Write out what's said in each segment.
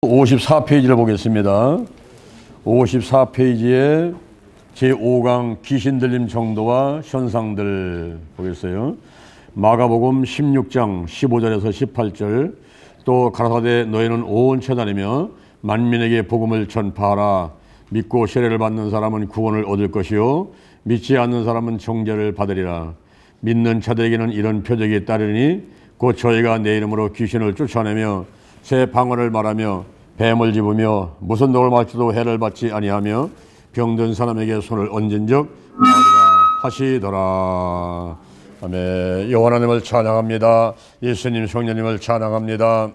54페이지를 보겠습니다. 54페이지에 제5강 귀신 들림 정도와 현상들 보겠어요. 마가복음 16장 15절에서 18절. 또 가라사대 너희는 온 천하이며 만민에게 복음을 전파하라. 믿고 세례를 받는 사람은 구원을 얻을 것이요 믿지 않는 사람은 정죄를 받으리라. 믿는 자들에게는 이런 표적이 따르니 곧 저희가 내 이름으로 귀신을 쫓아내며 새 방언을 말하며 뱀을 집으며 무슨 독을 맞지도 해를 받지 아니하며 병든 사람에게 손을 얹은즉 나으리라 하시더라. 아멘. 여호와 하나님을 찬양합니다. 예수님 성령님을 찬양합니다.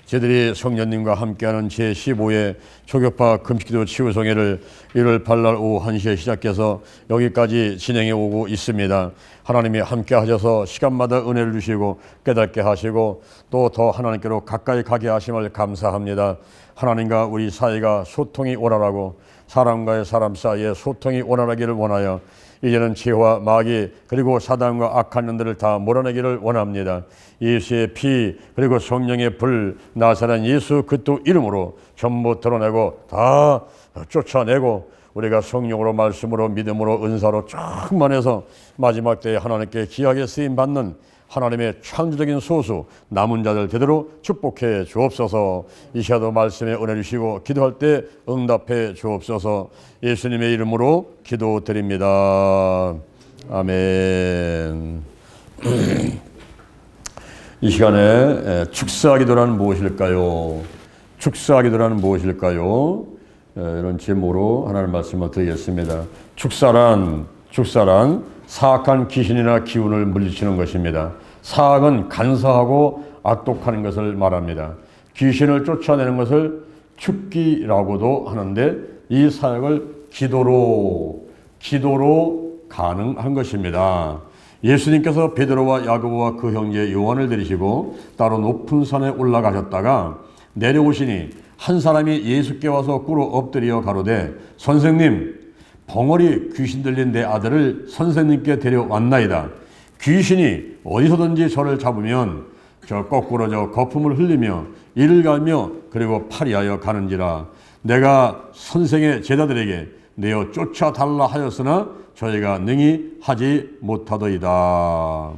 저희들이 성령님과 함께하는 제15회 초교파 금식기도 치유성회를 1월 8일 오후 1시에 시작해서 여기까지 진행해 오고 있습니다. 하나님이 함께 하셔서 시간마다 은혜를 주시고 깨닫게 하시고 또 더 하나님께로 가까이 가게 하심을 감사합니다. 하나님과 우리 사이가 소통이 원활하고 사람과의 사람 사이에 소통이 원활하기를 원하여 이제는 죄와 마귀 그리고 사단과 악한 년들을 다 몰아내기를 원합니다. 예수의 피 그리고 성령의 불 나사렛 예수 그리스도 이름으로 전부 드러내고 다 쫓아내고 우리가 성령으로 말씀으로 믿음으로 은사로 충만해서 마지막 때에 하나님께 귀하게 쓰임받는 하나님의 창조적인 소수 남은 자들 제대로 축복해 주옵소서. 이 시간도 말씀에 은혜 주시고 기도할 때 응답해 주옵소서. 예수님의 이름으로 기도드립니다. 아멘. 이 시간에 축사기도란 무엇일까요? 축사기도란 무엇일까요? 이런 제목으로 하나님 말씀을 드리겠습니다. 축사란 사악한 귀신이나 기운을 물리치는 것입니다. 사악은 간사하고 악독한 것을 말합니다. 귀신을 쫓아내는 것을 축기라고도 하는데 이 사역을 기도로 가능한 것입니다. 예수님께서 베드로와 야고보와 그 형제 요한을 데리시고 따로 높은 산에 올라가셨다가 내려오시니 한 사람이 예수께 와서 꿇어 엎드려 가로되 선생님 벙어리 귀신 들린 내 아들을 선생님께 데려왔나이다. 귀신이 어디서든지 저를 잡으면 저 거꾸로 거품을 흘리며 이를 갈며 그리고 파리하여 가는지라. 내가 선생의 제자들에게 내어 쫓아달라 하였으나 저희가 능히 하지 못하더이다.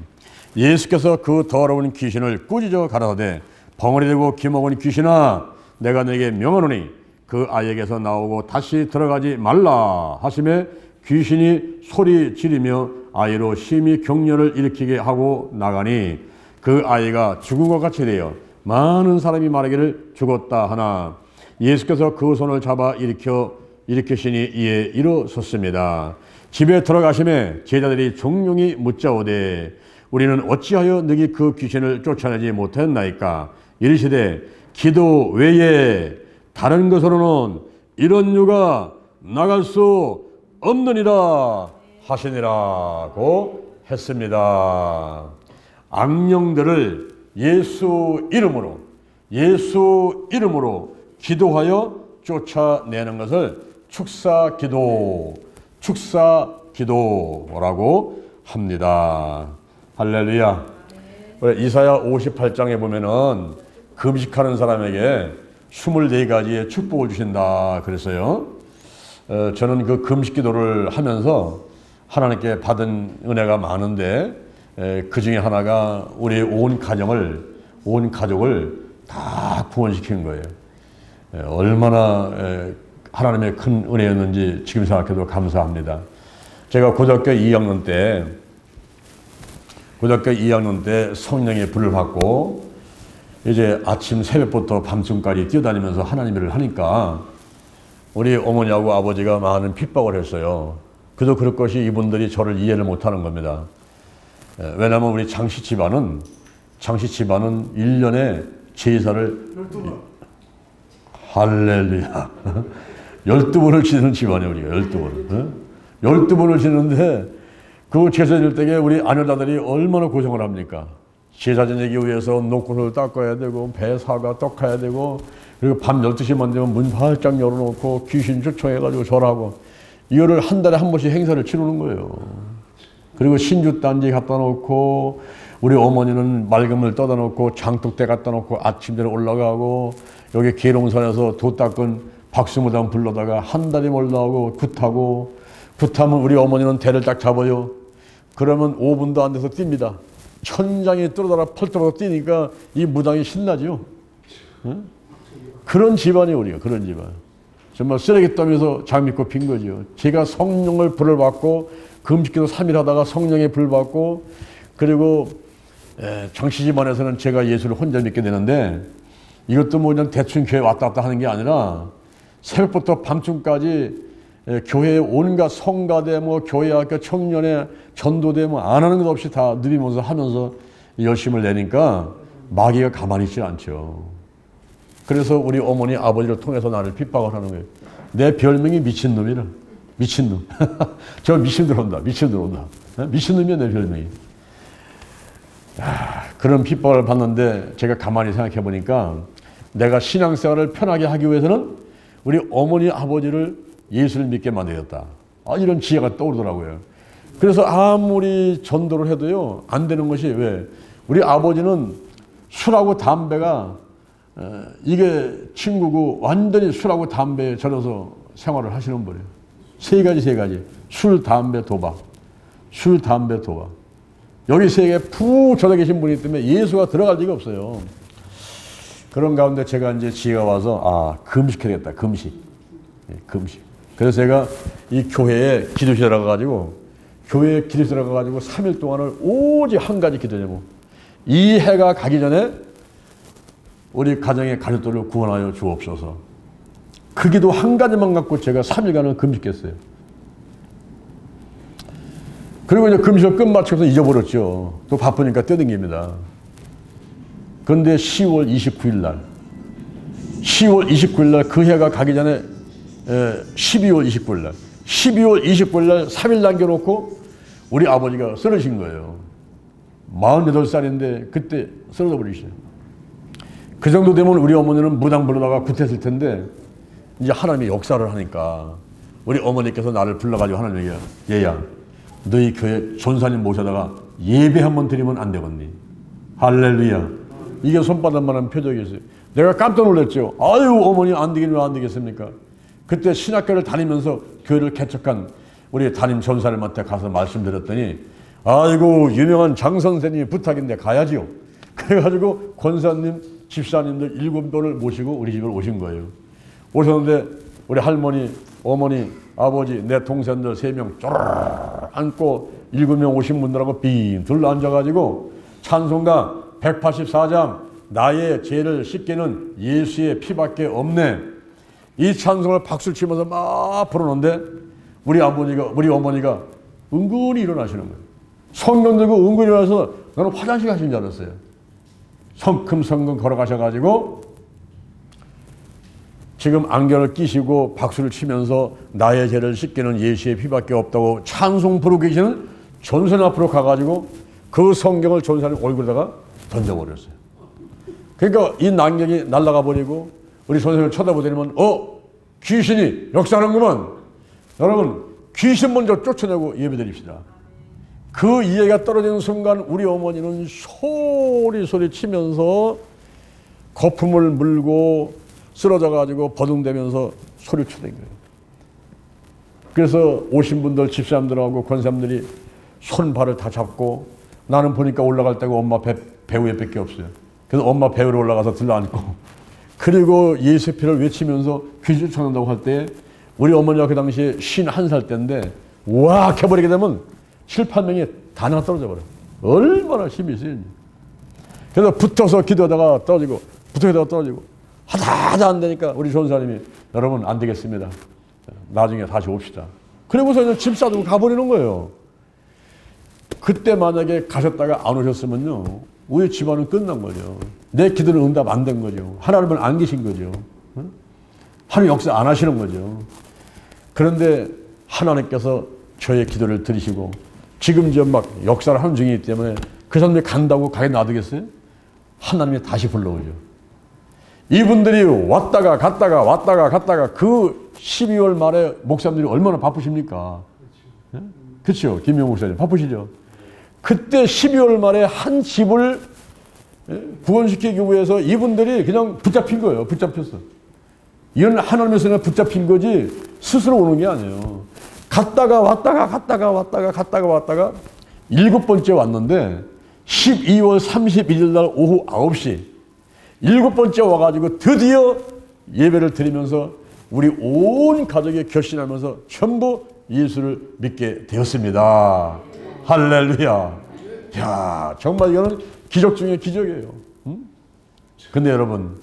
예수께서 그 더러운 귀신을 꾸짖어 가라사대 벙어리 되고 기먹은 귀신아 내가 너에게 명하노니 그 아이에게서 나오고 다시 들어가지 말라 하심에 귀신이 소리 지르며 아이로 심히 격려를 일으키게 하고 나가니 그 아이가 죽은 것 같이 되어 많은 사람이 말하기를 죽었다 하나 예수께서 그 손을 잡아 일으키시니 이에 일어섰습니다. 집에 들어가심에 제자들이 종용이 묻자오되 우리는 어찌하여 너희 그 귀신을 쫓아내지 못했나이까. 이르시되 기도 외에 다른 것으로는 이런 유가 나갈 수 없느니라 하시니라고 했습니다. 악령들을 예수 이름으로 기도하여 쫓아내는 것을 축사기도라고 합니다. 할렐루야. 이사야 58장에 보면은 금식하는 사람에게 24가지의 축복을 주신다 그랬어요. 저는 그 금식기도를 하면서 하나님께 받은 은혜가 많은데 그 중에 하나가 우리 온 가족을 다 구원시킨 거예요. 얼마나 하나님의 큰 은혜였는지 지금 생각해도 감사합니다. 제가 고등학교 2학년 때 성령의 불을 받고 이제 아침 새벽부터 밤중까지 뛰어다니면서 하나님 일을 하니까 우리 어머니하고 아버지가 많은 핍박을 했어요. 그도 그럴 것이 이분들이 저를 이해를 못하는 겁니다. 왜냐하면 우리 장씨 집안은 1년에 제사를 12번. 할렐루야. 12번을 지내는 집안이에요. 우리가 12번. 12번을 지내는데 그 제사 지낼 때에 우리 아녀자들이 얼마나 고생을 합니까? 제사 지내기 위해서 녹군을 닦아야 되고 배 사가 떡해야 되고 그리고 밤 12시만 되면 문 활짝 열어놓고 귀신 초청해가지고 절하고 이거를 한 달에 한 번씩 행사를 치르는 거예요. 그리고 신주단지 갖다 놓고 우리 어머니는 맑음을 떠다 놓고 장독대 갖다 놓고 아침전에 올라가고 여기 계룡산에서 도 닦은 박수무당 불러다가 한 달이 올라오고 굿하고 굿하면 우리 어머니는 대를 딱 잡아요. 그러면 5분도 안 돼서 뜁니다. 천장이 뚫어다가 펄떡 뛰니까 이 무당이 신나죠. 응? 그런 집안이 우리가 그런 집안. 정말 쓰레기더미에서 장미꽃 핀 거죠. 제가 성령을 불을 받고 금식기도 3일 하다가 성령의 불 받고 그리고 장씨 집안에서는 제가 예수를 혼자 믿게 되는데 이것도 뭐 그냥 대충 교회 왔다 갔다 하는 게 아니라 새벽부터 밤중까지 교회에 온갖 성가대 뭐 교회학교 청년회 전도대 뭐 안 하는 것 없이 다 누리면서 하면서 열심을 내니까 마귀가 가만히 있지 않죠. 그래서 우리 어머니 아버지를 통해서 나를 핍박을 하는 거예요. 내 별명이 미친놈이라. 미친놈. 저 미친 들어온다. 미친 들어온다. 미친놈이야 내 별명이. 그런 핍박을 받는데 제가 가만히 생각해 보니까 내가 신앙생활을 편하게 하기 위해서는 우리 어머니 아버지를 예수를 믿게 만들었다. 이런 지혜가 떠오르더라고요. 그래서 아무리 전도를 해도요 안 되는 것이 왜? 우리 아버지는 술하고 담배가 이게 친구고 완전히 술하고 담배에 절여서 생활을 하시는 분이에요. 세 가지. 술, 담배, 도박. 술, 담배, 도박. 여기 세 개에 푹 젖어 계신 분이기 때문에 예수가 들어갈 리가 없어요. 그런 가운데 제가 이제 지혜가 와서 금식해야겠다. 금식. 그래서 제가 이 교회에 기도실에 들어가가지고 3일 동안을 오직 한 가지 기도냐고. 이 해가 가기 전에 우리 가정의 가족들을 구원하여 주옵소서. 그 기도 한 가지만 갖고 제가 3일간은 금식했어요. 그리고 이제 금식을 끝마치고서 잊어버렸죠. 또 바쁘니까 뛰어댕깁니다. 그런데 10월 29일 날 그 해가 가기 전에 12월 29일 날 3일 남겨놓고 우리 아버지가 쓰러진 거예요. 48살인데 그때 쓰러져 버리시죠. 그 정도 되면 우리 어머니는 무당 불러다가 굿했을 텐데 이제 하나님이 역사를 하니까 우리 어머니께서 나를 불러가지고 하나님 얘기야. 얘야, 너희 교회 전사님 모셔다가 예배 한번 드리면 안 되겠니? 할렐루야. 이게 손바닥만한 표적이었어요. 내가 깜짝 놀랐죠. 아유 어머니 안 되긴 왜 안 되겠습니까? 그때 신학교를 다니면서 교회를 개척한 우리 담임 전사님한테 가서 말씀드렸더니 아이고 유명한 장 선생님이 부탁인데 가야지요. 그래가지고 권사님 집사님들 7분을 모시고 우리 집을 오신 거예요. 오셨는데 우리 할머니, 어머니, 아버지, 내 동생들 3명 쪼르르 앉고 7명 오신 분들하고 빙 둘러 앉아가지고 찬송가 184장 나의 죄를 씻기는 예수의 피밖에 없네. 이 찬송을 박수를 치면서 막 부르는데 우리 어머니가 은근히 일어나시는 거예요. 성경 들고 은근히 일어나서 나는 화장실 가신 줄 알았어요. 성큼성큼 걸어가셔가지고 지금 안경을 끼시고 박수를 치면서 나의 죄를 씻기는 예수의 피밖에 없다고 찬송 부르고 계시는 전사님 앞으로 가가지고 그 성경을 전사님 얼굴에다가 던져버렸어요. 그러니까 이 난경이 날아가 버리고 우리 선생님을 쳐다보더니만 귀신이 역사하는구만. 여러분 귀신 먼저 쫓아내고 예배드립시다. 그 이해가 떨어지는 순간 우리 어머니는 소리 치면서 거품을 물고 쓰러져가지고 버둥대면서 소리를 쳐댄 거예요. 그래서 오신 분들 집사람들하고 권사님들이 손발을 다 잡고 나는 보니까 올라갈 데가 엄마 배 위에 밖에 없어요. 그래서 엄마 배 위로 올라가서 들러앉고 그리고 예수의 피를 외치면서 귀신 쫓아낸다고 할 때 우리 어머니가 그 당시에 51살 때인데 우악 해버리게 되면 7, 8명이 다 나가 떨어져 버려요. 얼마나 힘이 있어요. 그래서 붙어서 기도하다가 떨어지고 붙어서 떨어지고 하다 안 되니까 우리 전사님이 여러분 안 되겠습니다. 나중에 다시 옵시다. 그리고서 이제 집 사두고 가버리는 거예요. 그때 만약에 가셨다가 안 오셨으면요. 우리 집안은 끝난 거죠. 내 기도는 응답 안 된 거죠. 하나님은 안 계신 거죠. 하나님 역사 안 하시는 거죠. 그런데 하나님께서 저의 기도를 들으시고 지금 저 막 역사를 하는 중이기 때문에 그 사람들이 간다고 가게 놔두겠어요? 하나님이 다시 불러오죠. 이분들이 왔다가 갔다가 그 12월 말에 목사님들이 얼마나 바쁘십니까? 그렇죠. 김명 목사님 바쁘시죠. 그때 12월 말에 한 집을 구원시키기 위해서 이분들이 그냥 붙잡힌 거예요. 붙잡혔어. 이건 하나님의 손에 붙잡힌 거지 스스로 오는 게 아니에요. 갔다가 왔다가 7번째 왔는데 12월 31일 날 오후 9시 7번째 와가지고 드디어 예배를 드리면서 우리 온 가족이 결심하면서 전부 예수를 믿게 되었습니다. 할렐루야. 야, 정말 이거는 기적 중에 기적이에요. 근데 여러분,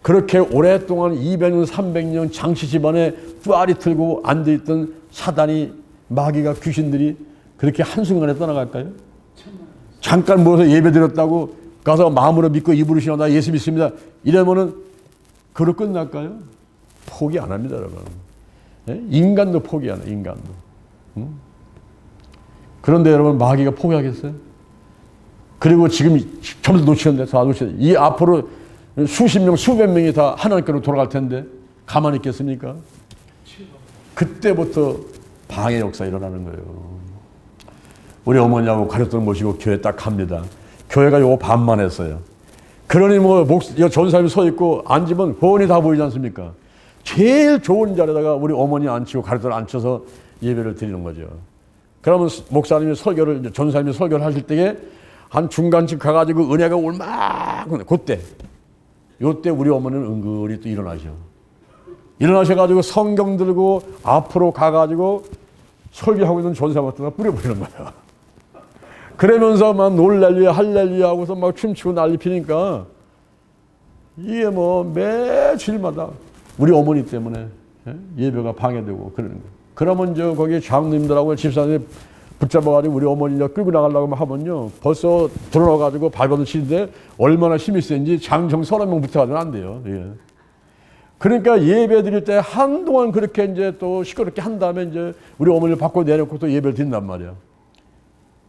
그렇게 오랫동안 200년, 300년 장치 집안에 뚜아리 틀고 앉아있던 사단이, 마귀가, 귀신들이 그렇게 한순간에 떠나갈까요? 잠깐 모여서 예배 드렸다고 가서 마음으로 믿고 입으로 신어 나 예수 믿습니다. 이러면은 그로 끝날까요? 포기 안 합니다, 여러분. 인간도 포기 안 해요, 인간도. 그런데 여러분, 마귀가 포기하겠어요? 그리고 지금 점점 놓치는데, 다 놓치는데, 이 앞으로 수십 명, 수백 명이 다 하나님께로 돌아갈 텐데, 가만히 있겠습니까? 그때부터 방해 역사 일어나는 거예요. 우리 어머니하고 가족들 모시고 교회 딱 갑니다. 교회가 요거 반만 했어요. 그러니 뭐, 전사님이 서 있고 앉으면 훤히 다 보이지 않습니까? 제일 좋은 자리에다가 우리 어머니 앉히고 가족들 앉혀서 예배를 드리는 거죠. 그러면 목사님이 설교를, 전사님이 설교를 하실 때에 한 중간쯤 가가지고 은혜가 올막, 요때 우리 어머니는 은근히 또 일어나셔가지고 성경 들고 앞으로 가가지고 설교하고 있는 전사님한테 뿌려버리는 거예요. 그러면서 막 놀랄루야, 할렐루야 하고서 막 춤추고 난리 피니까 이게 뭐 매주일마다 우리 어머니 때문에 예배가 방해되고 그러는 거예요. 그러면 거기 장로님들하고 집사님 붙잡아가지고 우리 어머니를 끌고 나가려고 하면요. 벌써 들어와가지고 발버둥 치는데 얼마나 힘이 센지 장정 30명 붙어가지고 안 돼요. 예. 그러니까 예배 드릴 때 한동안 그렇게 이제 또 시끄럽게 한 다음에 이제 우리 어머니를 밖으로 내놓고 또 예배를 드린단 말이야.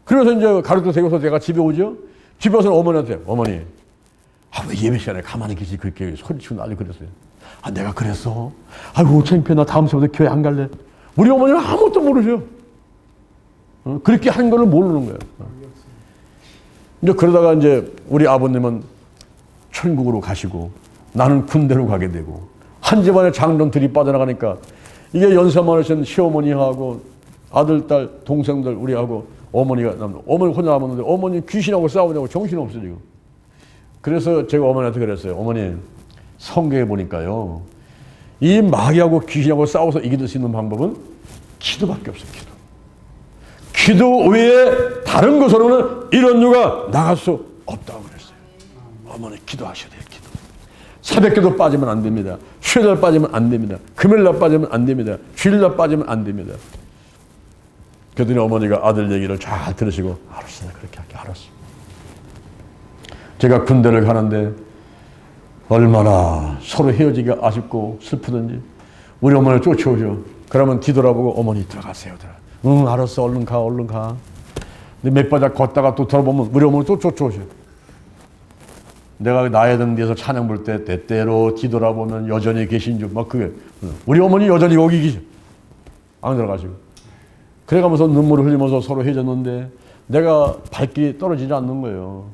그래서 이제 가르쳐 세워서 내가 집에 오죠. 집에 와서 어머니한테, 어머니, 왜 예배 시간에 가만히 계시 그렇게 소리치고 난리 그랬어요. 내가 그랬어. 아이고, 창피해. 나 다음 주부터 교회 안 갈래. 우리 어머니는 아무것도 모르죠. 그렇게 한 거를 모르는 거예요. 이제 그러다가 이제 우리 아버님은 천국으로 가시고 나는 군대로 가게 되고 한 집안에 장ron들이 빠져나가니까 이게 연세 많으신 시어머니하고 아들, 딸, 동생들 우리하고 어머니가 어머니 혼자 남았는데 어머니 귀신하고 싸우냐고 정신이 없어지고. 그래서 제가 어머니한테 그랬어요. 어머니, 성경에 보니까요. 이 마귀하고 귀신하고 싸워서 이길 수 있는 방법은 기도밖에 없어요. 기도 외에 다른 것으로는 이런 유가 나갈 수 없다고 그랬어요. 어머니 기도하셔야 돼요. 기도. 새벽기도 빠지면 안 됩니다. 수요일날 빠지면 안 됩니다. 금요일날 빠지면 안 됩니다. 주일날 빠지면 안 됩니다. 그랬더니 어머니가 아들 얘기를 잘 들으시고 알았어, 내가 그렇게 할게. 알았어. 제가 군대를 가는데 얼마나 서로 헤어지기가 아쉽고 슬프든지 우리 어머니를 쫓아오죠. 그러면 뒤돌아보고 어머니 들어가세요. 응, 알았어. 얼른 가. 근데 몇 바닥 걷다가 또 돌아보면 우리 어머니 또 쫓아오셔. 내가 나에 든 데서 찬양 볼 때 때때로 뒤돌아보면 여전히 계신 줄 막 그게 우리 어머니 여전히 여기 계셔. 안 들어가시고. 그래가면서 눈물을 흘리면서 서로 헤어졌는데 내가 발길이 떨어지지 않는 거예요.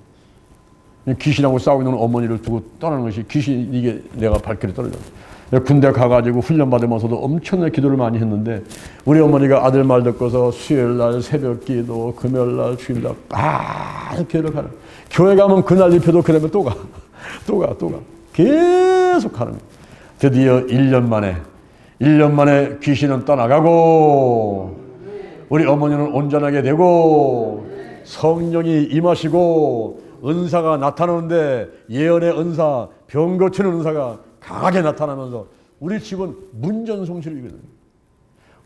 귀신하고 싸우고 있는 어머니를 두고 떠나는 것이 귀신 이게 내가 발길이 떨어져. 군대 가가지고 훈련받으면서도 엄청나게 기도를 많이 했는데 우리 어머니가 아들 말 듣고서 수요일날 새벽기도 금요일날 주일날 교회를 가라. 교회 가면 그날 입혀도 그러면 또 가. 계속 가는 거야. 드디어 1년 만에 귀신은 떠나가고 우리 어머니는 온전하게 되고 성령이 임하시고 은사가 나타나는데 예언의 은사, 병 고치는 은사가 강하게 나타나면서 우리 집은 문전성실이거든요.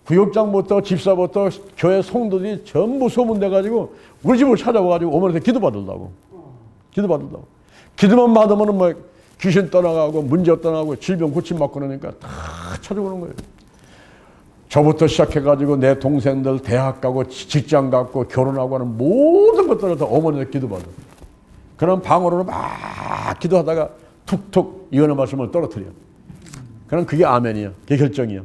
구역장부터 집사부터 교회 성도들이 전부 소문돼가지고 우리 집을 찾아와가지고 어머니한테 기도받으려고. 기도만 받으면 뭐 귀신 떠나가고 문제 떠나고 질병 고침받고 그러니까 다 찾아오는 거예요. 저부터 시작해가지고 내 동생들 대학 가고 직장 가고 결혼하고 하는 모든 것들을 다 어머니한테 기도받아. 그런 방으로는 막 기도하다가 툭툭 이혼의 말씀을 떨어뜨려. 그럼 그게 아멘이야. 그게 결정이야.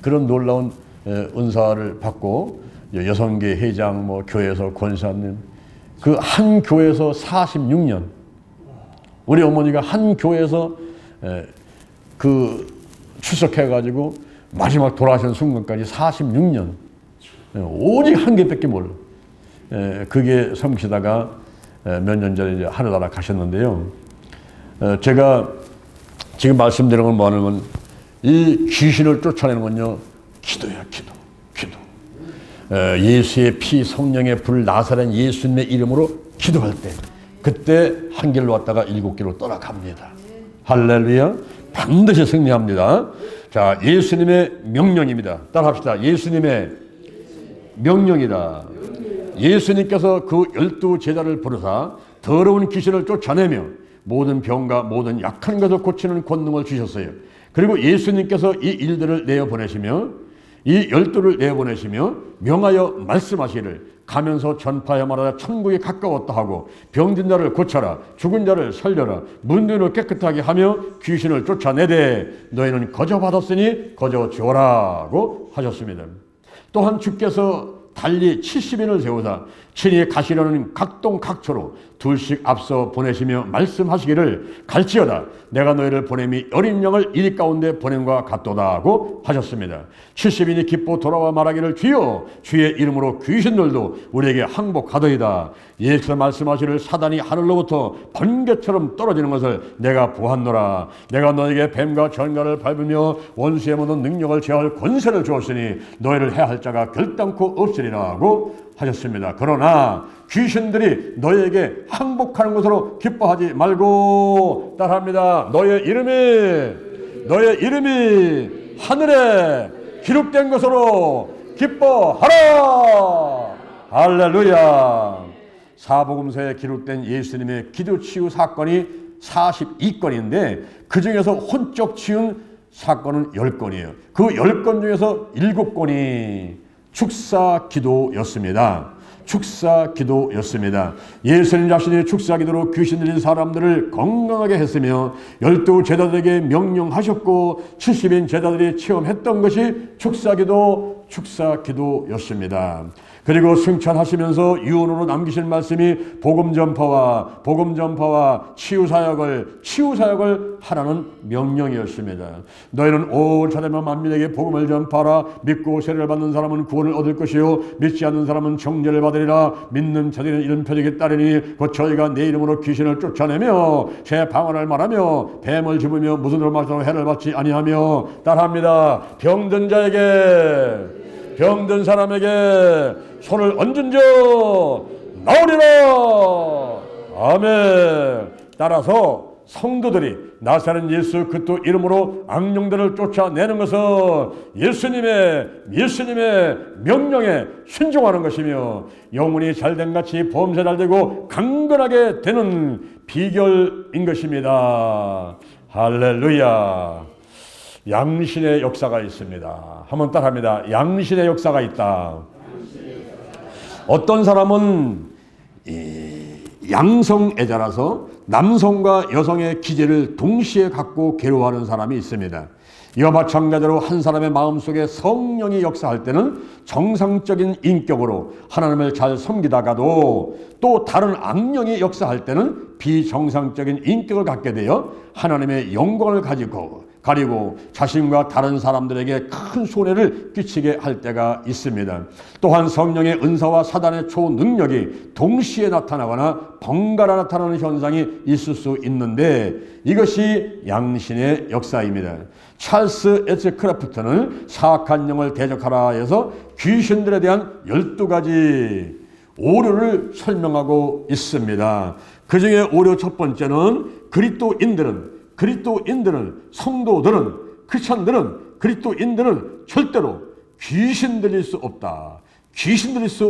그런 놀라운 은사를 받고 여성계 회장, 뭐 교회에서 권사님, 그 한 교회에서 46년, 우리 어머니가 한 교회에서 그 출석해가지고 마지막 돌아가신 순간까지 46년, 오직 한 개밖에 몰라. 그게 섬기시다가 몇 년 전에 이제 하늘나라 가셨는데요. 제가 지금 말씀드리는 건 뭐냐면, 이 귀신을 쫓아내는 건요, 기도야, 기도. 예수의 피, 성령의 불, 나사렛 예수님의 이름으로 기도할 때, 그때 한 길로 왔다가 7길로 떠나갑니다. 할렐루야. 반드시 승리합니다. 자, 예수님의 명령입니다. 따라합시다. 예수님의 명령이다. 예수님께서 그 12제자를 부르사 더러운 귀신을 쫓아내며 모든 병과 모든 약한 것을 고치는 권능을 주셨어요. 그리고 예수님께서 이 일들을 내어보내시며, 이 12를 내보내시며 명하여 말씀하시기를, 가면서 전파하여 말하라. 천국이 가까웠다 하고, 병든 자를 고쳐라, 죽은 자를 살려라, 문둥이를 깨끗하게 하며 귀신을 쫓아내되 너희는 거저 받았으니 거저 주어라고 하셨습니다. 또한 주께서 달리 70인을 세우사 친히 가시려는 각동 각처로 둘씩 앞서 보내시며 말씀하시기를, 갈지어다 내가 너희를 보냄이 어린 양을 이리 가운데 보냄과 같도다 하고 하셨습니다. 70인이 기뻐 돌아와 말하기를, 주여 주의 이름으로 귀신들도 우리에게 항복하더이다. 예수께서 말씀하시기를, 사단이 하늘로부터 번개처럼 떨어지는 것을 내가 보았노라. 내가 너에게 뱀과 전갈을 밟으며 원수의 모든 능력을 제어할 권세를 주었으니 너희를 해할 자가 결단코 없으리라 하고 하셨습니다. 그러나 귀신들이 너희에게 항복하는 것으로 기뻐하지 말고, 따라합니다. 너의 이름이 하늘에 기록된 것으로 기뻐하라. 할렐루야. 사복음서에 기록된 예수님의 기도 치유 사건이 42건인데 그 중에서 혼적 치운 사건은 10건이에요. 그 10건 중에서 7건이 축사 기도였습니다. 축사 기도였습니다. 예수님 자신이 축사 기도로 귀신 들린 사람들을 건강하게 했으며 12제자들에게 명령하셨고 70인 제자들이 체험했던 것이 축사 기도였습니다. 그리고 승천하시면서 유언으로 남기신 말씀이 복음 전파와 치유 사역을 하라는 명령이었습니다. 너희는 온 사람과 만민에게 복음을 전파하라. 믿고 세례를 받는 사람은 구원을 얻을 것이요 믿지 않는 사람은 정죄를 받으리라. 믿는 자들은 이런 표적에 따르니 곧 저희가 내 이름으로 귀신을 쫓아내며 새 방언을 말하며 뱀을 집으며 무슨 일을 마셔도 해를 받지 아니하며, 따라합니다. 병든 사람에게 손을 얹은저 나오리라. 아멘. 따라서 성도들이 나사렛 예수 그리스도 이름으로 악령들을 쫓아내는 것은 예수님의 명령에 순종하는 것이며, 영혼이 잘된 같이 범사 잘되고 강건하게 되는 비결인 것입니다. 할렐루야. 양신의 역사가 있습니다. 한번 따라합니다. 양신의 역사가 있다. 어떤 사람은 양성애자라서 남성과 여성의 기질을 동시에 갖고 괴로워하는 사람이 있습니다. 이와 마찬가지로 한 사람의 마음속에 성령이 역사할 때는 정상적인 인격으로 하나님을 잘 섬기다가도, 또 다른 악령이 역사할 때는 비정상적인 인격을 갖게 되어 하나님의 영광을 가리고 자신과 다른 사람들에게 큰 손해를 끼치게 할 때가 있습니다. 또한 성령의 은사와 사단의 초능력이 동시에 나타나거나 번갈아 나타나는 현상이 있을 수 있는데, 이것이 양신의 역사입니다. 찰스 에츠 크래프트는 사악한 영을 대적하라 해서 귀신들에 대한 12가지 오류를 설명하고 있습니다. 그 중에 오류 첫 번째는 그리스도인들은 성도들은 크리스천들은 그리스도인들은 절대로 귀신 들릴 수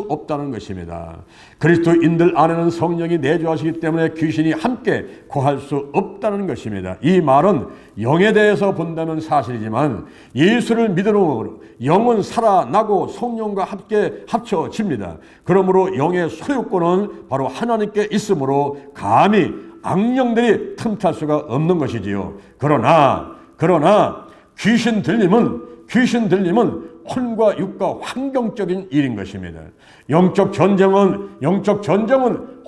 없다는 것입니다. 그리스도인들 안에는 성령이 내주하시기 때문에 귀신이 함께 거할 수 없다는 것입니다. 이 말은 영에 대해서 본다면 사실이지만 예수를 믿음으로 영은 살아나고 성령과 함께 합쳐집니다. 그러므로 영의 소유권은 바로 하나님께 있으므로 감히 악령들이 틈탈 수가 없는 것이지요. 그러나 귀신 들림은 혼과 육과 환경적인 일인 것입니다. 영적 전쟁은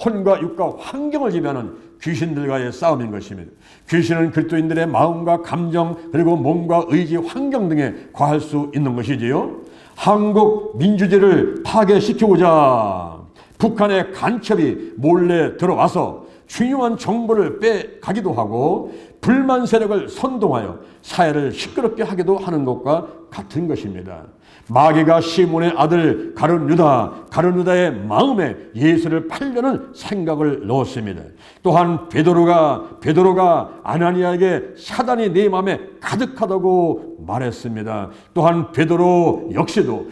혼과 육과 환경을 지배하는 귀신들과의 싸움인 것입니다. 귀신은 그리스도인들의 마음과 감정 그리고 몸과 의지, 환경 등에 과할 수 있는 것이지요. 한국 민주주의를 파괴시키고자 북한의 간첩이 몰래 들어와서 중요한 정보를 빼가기도 하고 불만 세력을 선동하여 사회를 시끄럽게 하기도 하는 것과 같은 것입니다. 마귀가 시몬의 아들 가룟 유다의 마음에 예수를 팔려는 생각을 넣었습니다. 또한 베드로가 아나니아에게 사단이 네 마음에 가득하다고 말했습니다. 또한 베드로 역시도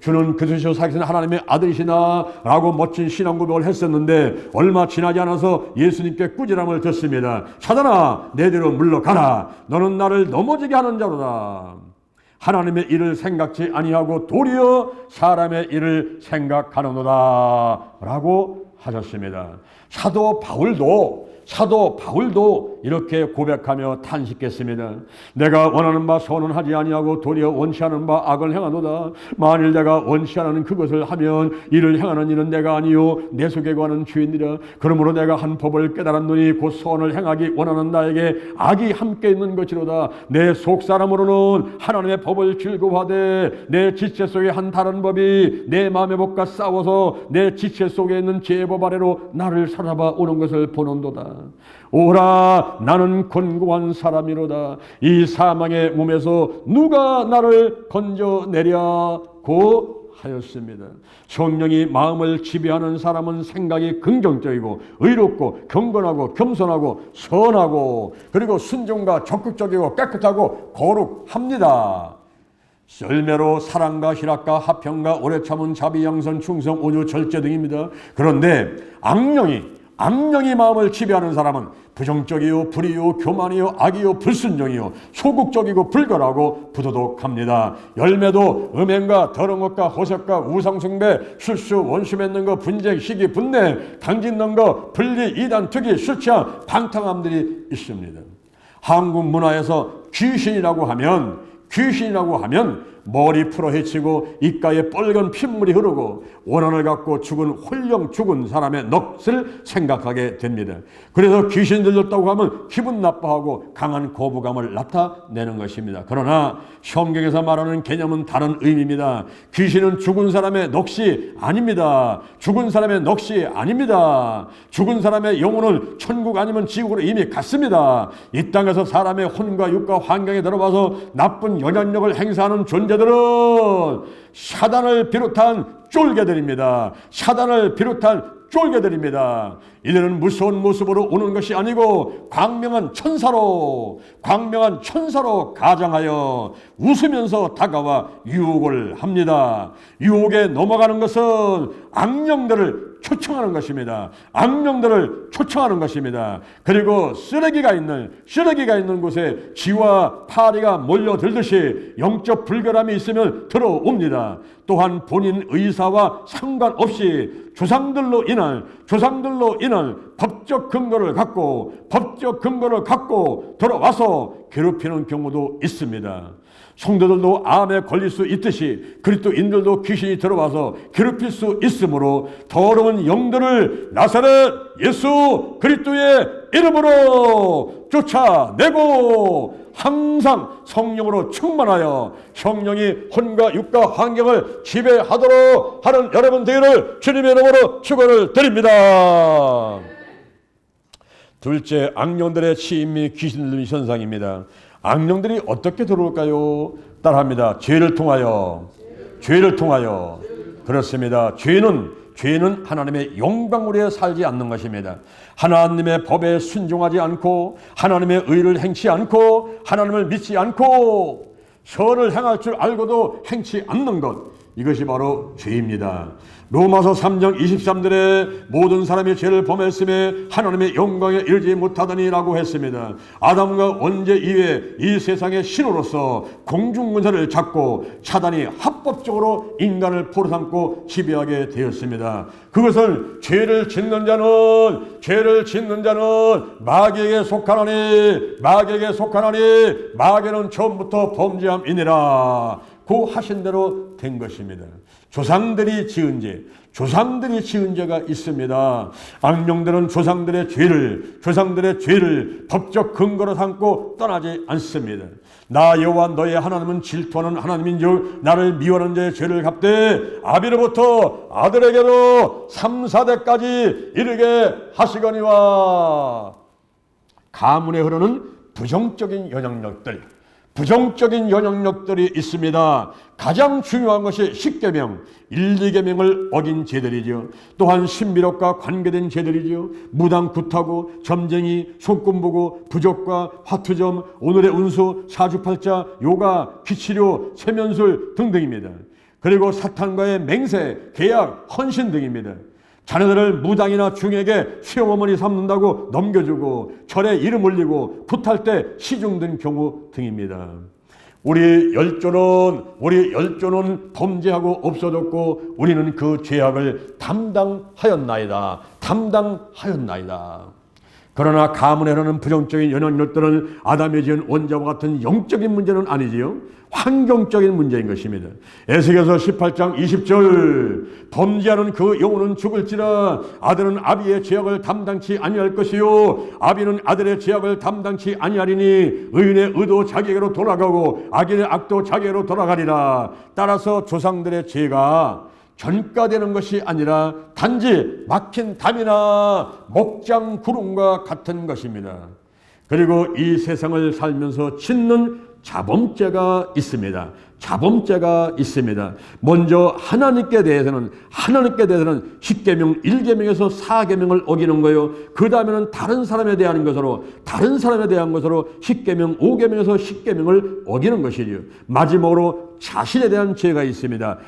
주는 그리스도 살아계신 하나님의 아들이시나 라고 멋진 신앙 고백을 했었는데 얼마 지나지 않아서 예수님께 꾸지람을 듣습니다. 사단아, 내대로 물러가라. 너는 나를 넘어지게 하는 자로다. 하나님의 일을 생각지 아니하고 도리어 사람의 일을 생각하는도다 라고 하셨습니다. 사도 바울도 이렇게 고백하며 탄식했습니다. 내가 원하는 바 선언하지 아니하고 도리어 원치 않은 바 악을 행하노다. 만일 내가 원치 않은 그것을 하면 이를 행하는 이는 내가 아니요 내 속에 거하는 주인이라. 그러므로 내가 한 법을 깨달았노니 곧 선을 행하기 원하는 나에게 악이 함께 있는 것이로다. 내 속사람으로는 하나님의 법을 즐거워하되 내 지체 속에 한 다른 법이 내 마음의 법과 싸워서 내 지체 속에 있는 죄의 법 아래로 나를 사로잡아 오는 것을 보는도다. 오라, 나는 곤고한 사람이로다. 이 사망의 몸에서 누가 나를 건져내랴고 하였습니다. 성령이 마음을 지배하는 사람은 생각이 긍정적이고 의롭고 경건하고 겸손하고 선하고 그리고 순종과 적극적이고 깨끗하고 거룩합니다. 열매로 사랑과 희락과 화평과 오래 참은 자비, 양선, 충성, 온유, 절제 등입니다. 그런데 악령이 마음을 지배하는 사람은 부정적이요, 불의요, 교만이요, 악이요, 불순종이요, 소극적이고 불결하고 부도덕합니다. 열매도 음행과 더러운 것과 호색과 우상숭배, 술수, 원수 맺는 것, 분쟁, 시기, 분내, 당짓는 것, 분리, 이단, 투기, 술취함, 방탕함들이 있습니다. 한국 문화에서 귀신이라고 하면 머리 풀어 헤치고 입가에 뻘건 핏물이 흐르고 원한을 갖고 홀령 죽은 사람의 넋을 생각하게 됩니다. 그래서 귀신 들렸다고 하면 기분 나빠하고 강한 거부감을 나타내는 것입니다. 그러나 성경에서 말하는 개념은 다른 의미입니다. 귀신은 죽은 사람의 넋이 아닙니다. 죽은 사람의 영혼은 천국 아니면 지옥으로 이미 갔습니다. 이 땅에서 사람의 혼과 육과 환경에 들어와서 나쁜 영향력을 행사하는 존재들은 사단을 비롯한 쫄개들입니다. 이들은 무서운 모습으로 오는 것이 아니고 광명한 천사로 가장하여 웃으면서 다가와 유혹을 합니다. 유혹에 넘어가는 것은 악령들을 초청하는 것입니다. 그리고 쓰레기가 있는 곳에 쥐와 파리가 몰려들듯이 영적 불결함이 있으면 들어옵니다. 또한 본인 의사와 상관없이 조상들로 인한 법적 근거를 갖고 들어와서 괴롭히는 경우도 있습니다. 성도들도 암에 걸릴 수 있듯이 그리스도인들도 귀신이 들어와서 괴롭힐 수 있으므로 더러운 영들을 나사렛 예수 그리스도의 이름으로 쫓아내고 항상 성령으로 충만하여 성령이 혼과 육과 환경을 지배하도록 하는 여러분 되기를 주님의 이름으로 축원을 드립니다. 둘째, 악령들의 치임 및 귀신 들림 현상입니다. 악령들이 어떻게 들어올까요? 따라합니다. 죄를 통하여. 그렇습니다. 죄는 하나님의 영광으로 살지 않는 것입니다. 하나님의 법에 순종하지 않고 하나님의 의를 행치 않고 하나님을 믿지 않고 선을 행할 줄 알고도 행치 않는 것, 이것이 바로 죄입니다. 로마서 3장 23절에 모든 사람이 죄를 범했음에 하나님의 영광에 이르지 못하더니라고 했습니다. 아담과 원죄 이후에 이 세상의 신으로서 공중문서를 잡고 사단이 합법적으로 인간을 포로 삼고 지배하게 되었습니다. 그것을 죄를 짓는 자는 마귀에게 속하나니 마귀는 처음부터 범죄함이니라 고 하신 대로 된 것입니다. 조상들이 지은 죄가 있습니다. 악령들은 조상들의 죄를 법적 근거로 삼고 떠나지 않습니다. 나 여호와 너의 하나님은 질투하는 하나님인즉 나를 미워하는 자의 죄를 갚되 아비로부터 아들에게로 3, 4대까지 이르게 하시거니와. 가문에 흐르는 부정적인 영향력들이 있습니다. 가장 중요한 것이 10계명, 1, 2계명을 어긴 죄들이죠. 또한 신비력과 관계된 죄들이죠. 무당, 굿하고, 점쟁이, 손금보고, 부적과, 화투점, 오늘의 운수, 사주팔자, 요가, 기치료, 세면술 등등입니다. 그리고 사탄과의 맹세, 계약, 헌신 등입니다. 자녀들을 무당이나 중에게 시어머니 삼는다고 넘겨주고 절에 이름 올리고 굿할 때 시중 든 경우 등입니다. 우리 열조는 범죄하고 없어졌고 우리는 그 죄악을 담당하였나이다. 그러나 가문에 흐르는 부정적인 영향력들은 아담이 지은 원죄와 같은 영적인 문제는 아니지요. 환경적인 문제인 것입니다. 에스겔서 18장 20절 범죄하는 그 영혼은 죽을지라 아들은 아비의 죄악을 담당치 아니할 것이요 아비는 아들의 죄악을 담당치 아니하리니 의인의 의도 자기에게로 돌아가고 악인의 악도 자기에게로 돌아가리라. 따라서 조상들의 죄가 전가되는 것이 아니라 단지 막힌 담이나 목장 구름과 같은 것입니다. 그리고 이 세상을 살면서 짓는 자범죄가 있습니다. 먼저 하나님께 대해서는 10계명, 1계명에서 4계명을 어기는 거요. 그 다음에는 다른 사람에 대한 것으로 10계명, 5계명에서 10계명을 어기는 것이죠. 마지막으로 자신에 대한 죄가 있습니다.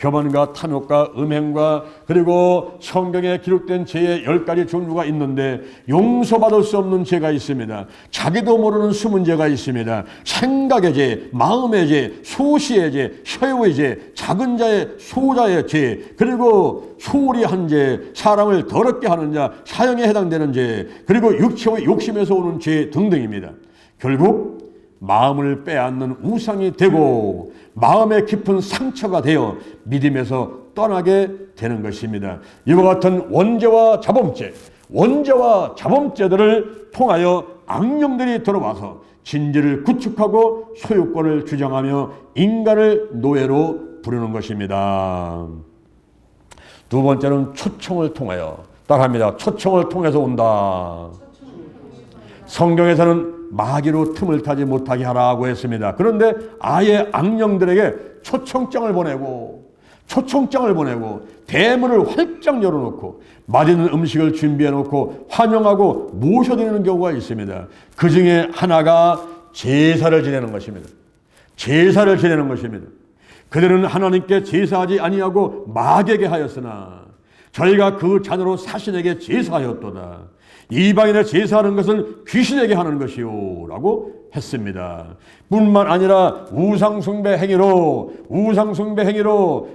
교만과 탐욕과 음행과 그리고 성경에 기록된 죄의 10가지 종류가 있는데 용서받을 수 없는 죄가 있습니다. 자기도 모르는 숨은 죄가 있습니다. 생각의 죄, 마음의 죄, 소시의 죄, 혀의 죄, 작은 자의 소자의 죄, 그리고 소홀히 한 죄, 사람을 더럽게 하는 자, 사형에 해당되는 죄, 그리고 육체의 욕심에서 오는 죄 등등입니다. 결국 마음을 빼앗는 우상이 되고 마음의 깊은 상처가 되어 믿음에서 떠나게 되는 것입니다. 이와 같은 원죄와 자범죄들을 통하여 악령들이 들어와서 진리를 구축하고 소유권을 주장하며 인간을 노예로 부르는 것입니다. 두 번째는 초청을 통하여 따라합니다. 초청을 통해서 온다. 성경에서는 마귀로 틈을 타지 못하게 하라고 했습니다. 그런데 아예 악령들에게 초청장을 보내고 대문을 활짝 열어놓고 맛있는 음식을 준비해놓고 환영하고 모셔드리는 경우가 있습니다. 그 중에 하나가 제사를 지내는 것입니다. 그들은 하나님께 제사하지 아니하고 마귀에게 하였으나 저희가 그 잔으로 사신에게 제사하였도다. 이방인의 제사하는 것은 귀신에게 하는 것이요 라고 했습니다. 뿐만 아니라 우상숭배 행위로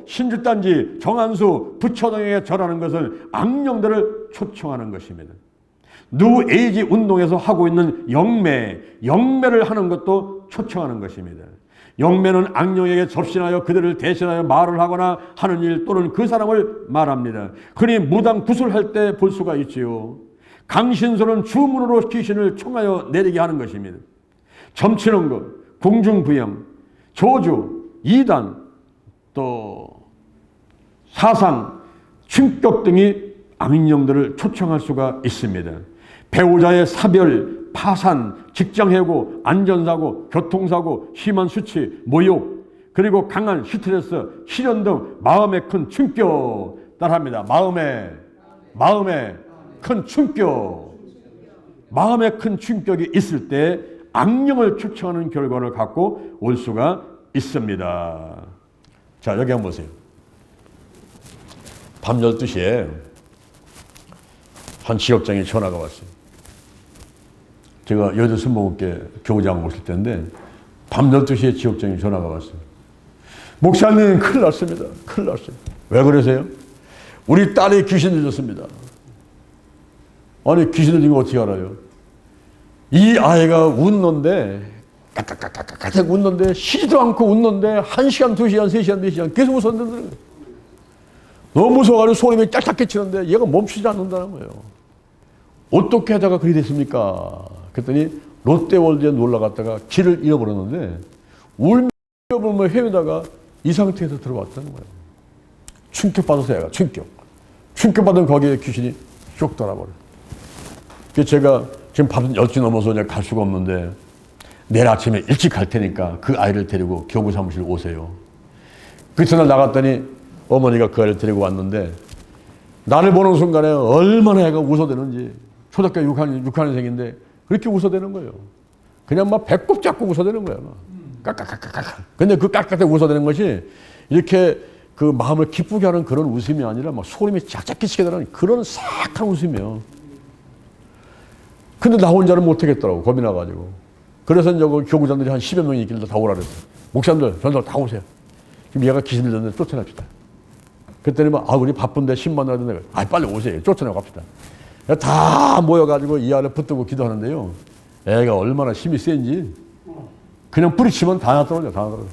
신주단지, 정한수, 부처 등에게 절하는 것을 악령들을 초청하는 것입니다. 뉴에이지 운동에서 하고 있는 영매를 하는 것도 초청하는 것입니다. 영매는 악령에게 접신하여 그들을 대신하여 말을 하거나 하는 일 또는 그 사람을 말합니다. 흔히 무당 구슬할 때 볼 수가 있지요. 강신소는 주문으로 귀신을 청하여 내리게 하는 것입니다. 점치는 것, 공중부양, 조주, 이단, 또 사상, 충격 등이 악령들을 초청할 수가 있습니다. 배우자의 사별, 파산, 직장해고, 안전사고, 교통사고, 심한 수치, 모욕, 그리고 강한 스트레스, 실현 등 마음의 큰 충격. 따라합니다. 마음의 큰 충격이 있을 때 악령을 초청하는 결과를 갖고 올 수가 있습니다. 자, 여기 한번 보세요. 밤 12시에 한 지역장에 전화가 왔어요. 제가 여자 순복음교회 교구장 오실 때인데 밤 12시에 지역장에 전화가 왔어요. 목사님, 큰일 났습니다. 큰일 났어요. 왜 그러세요? 우리 딸이 귀신 들렸습니다. 아니, 귀신 들린 거 어떻게 알아요? 이 아이가 웃는데 까딱까딱까딱 웃는데 쉬지도 않고 웃는데 1시간, 2시간, 3시간, 4시간 계속 웃었는데 너무 무서워가지고 소름이 짝짝 끼치는데 얘가 멈추지 않는다는 거예요. 어떻게 하다가 그리 됐습니까? 그랬더니 롯데월드에 놀러 갔다가 길을 잃어버렸는데 울며 헤매다가 이 상태에서 들어왔다는 거예요. 충격받아서 얘가 충격받은 거기에 귀신이 쭉 돌아버려요. 그래서 제가 지금 밤 10시 넘어서 이제 갈 수가 없는데 내일 아침에 일찍 갈 테니까 그 아이를 데리고 교구 사무실 오세요. 그 전날 나갔더니 어머니가 그 아이를 데리고 왔는데 나를 보는 순간에 얼마나 애가 웃어대는지 초등학교 6학년생인데 그렇게 웃어대는 거예요. 그냥 막 배꼽 잡고 웃어대는 거야. 까까까까까. 근데 그 까까까 웃어대는 것이 이렇게 그 마음을 기쁘게 하는 그런 웃음이 아니라 막 소름이 쫙쫙 끼치게 되는 그런 싹한 웃음이에요. 근데 나 혼자는 못하겠더라고. 겁이 나가지고. 그래서 이제 그 교구장들이 한 10여 명이 있길래 다 오라 그랬어요. 목사님들, 전들 다 오세요. 지금 얘가 귀신 들렸는데 쫓아냅시다. 그랬더니 막, 우리 바쁜데 10만 원 하는데, 빨리 오세요. 쫓아내고 갑시다. 다 모여가지고 이 아이를 붙들고 기도하는데요. 애가 얼마나 힘이 센지 그냥 뿌리치면 다 떨어져, 다 떨어져.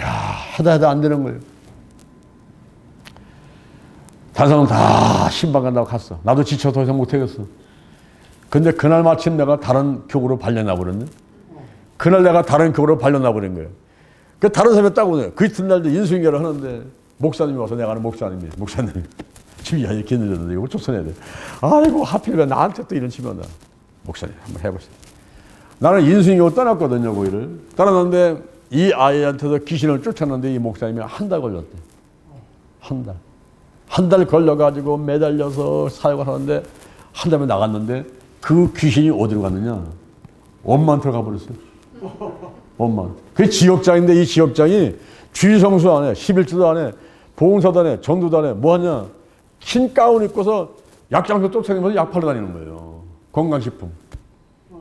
야, 하다 안 되는 거예요. 다른 사람은 다 신방 간다고 갔어. 나도 지쳐 더 이상 못하겠어. 근데 그날 마침 내가 다른 교구로 발려나버렸네. 그날 내가 다른 교구로 발려나버린 거예요. 그 다른 사람이 딱 오네요. 그 이튿날도 인수인계를 하는데 목사님이 와서 내가 아는 목사님 지금 야, 이렇게 늦었는데 이거 쫓아내야 돼. 아이고, 하필 왜 나한테 또 이런 치면 온다. 목사님, 한번 해보세요. 나는 인수인계로 떠났거든요, 거기를. 떠났는데 이 아이한테서 귀신을 쫓았는데 이 목사님이 한 달 걸렸대. 한 달. 한 달 걸려가지고 매달려서 사역을 하는데 한 달에 나갔는데 그 귀신이 어디로 갔느냐? 엄마한테 가버렸어요. 엄마. 그 지역장인데 이 지역장이 주의성수 안 해, 11조도 안 해, 봉사도 안 해, 전도도 안 해. 뭐 하냐? 흰 가운 입고서 약장소 쫓아다니면서 약 팔러 다니는 거예요. 건강식품.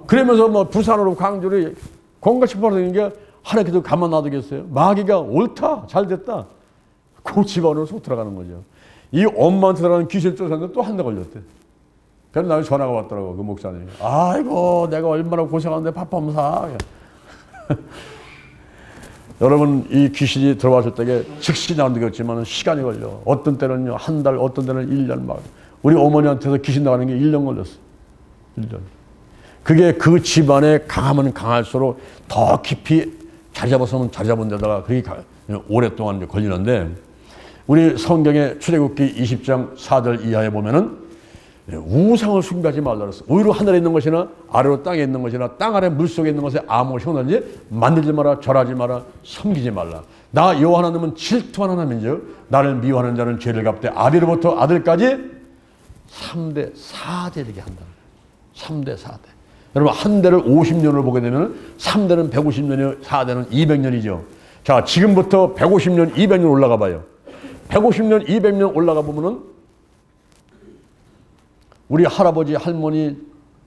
그러면서 뭐 부산으로 광주로 건강식품 팔러 다니는 게 하나님께도 가만 놔두겠어요? 마귀가 옳다, 잘 됐다. 그 집안으로 속 들어가는 거죠. 이 엄마한테 들어가는 귀신 쫓았는데 또 한 달 걸렸대. 그래서 나한테 전화가 왔더라고, 그 목사님이. 아이고, 내가 얼마나 고생하는데 밥함사. 여러분, 이 귀신이 들어왔을 때에 즉시 나오는 게 없지만 시간이 걸려. 어떤 때는요, 한 달, 어떤 때는 1년 막. 우리 어머니한테서 귀신 나가는 게 1년 걸렸어. 1년. 그게 그 집안에 강하면 강할수록 더 깊이 자리 잡아서는 자리 잡은 데다가 그게 오랫동안 걸리는데, 우리 성경의 출애굽기 20장 4절 이하에 보면은 우상을 숭배하지 말라 그랬어. 위로 하늘에 있는 것이나 아래로 땅에 있는 것이나 땅 아래 물속에 있는 것에 아무 형상든지 만들지 마라, 절하지 마라, 섬기지 말라. 나 여호와 하나님은 질투하는 하나님인즉 나를 미워하는 자는 죄를 갚되 아비로부터 아들까지 3대 4대 되게 한다. 3대 4대. 여러분, 한 대를 50년을 보게 되면 3대는 150년이요, 4대는 200년이죠. 자, 지금부터 150년, 200년 올라가 봐요. 150년, 200년 올라가 보면은 우리 할아버지, 할머니,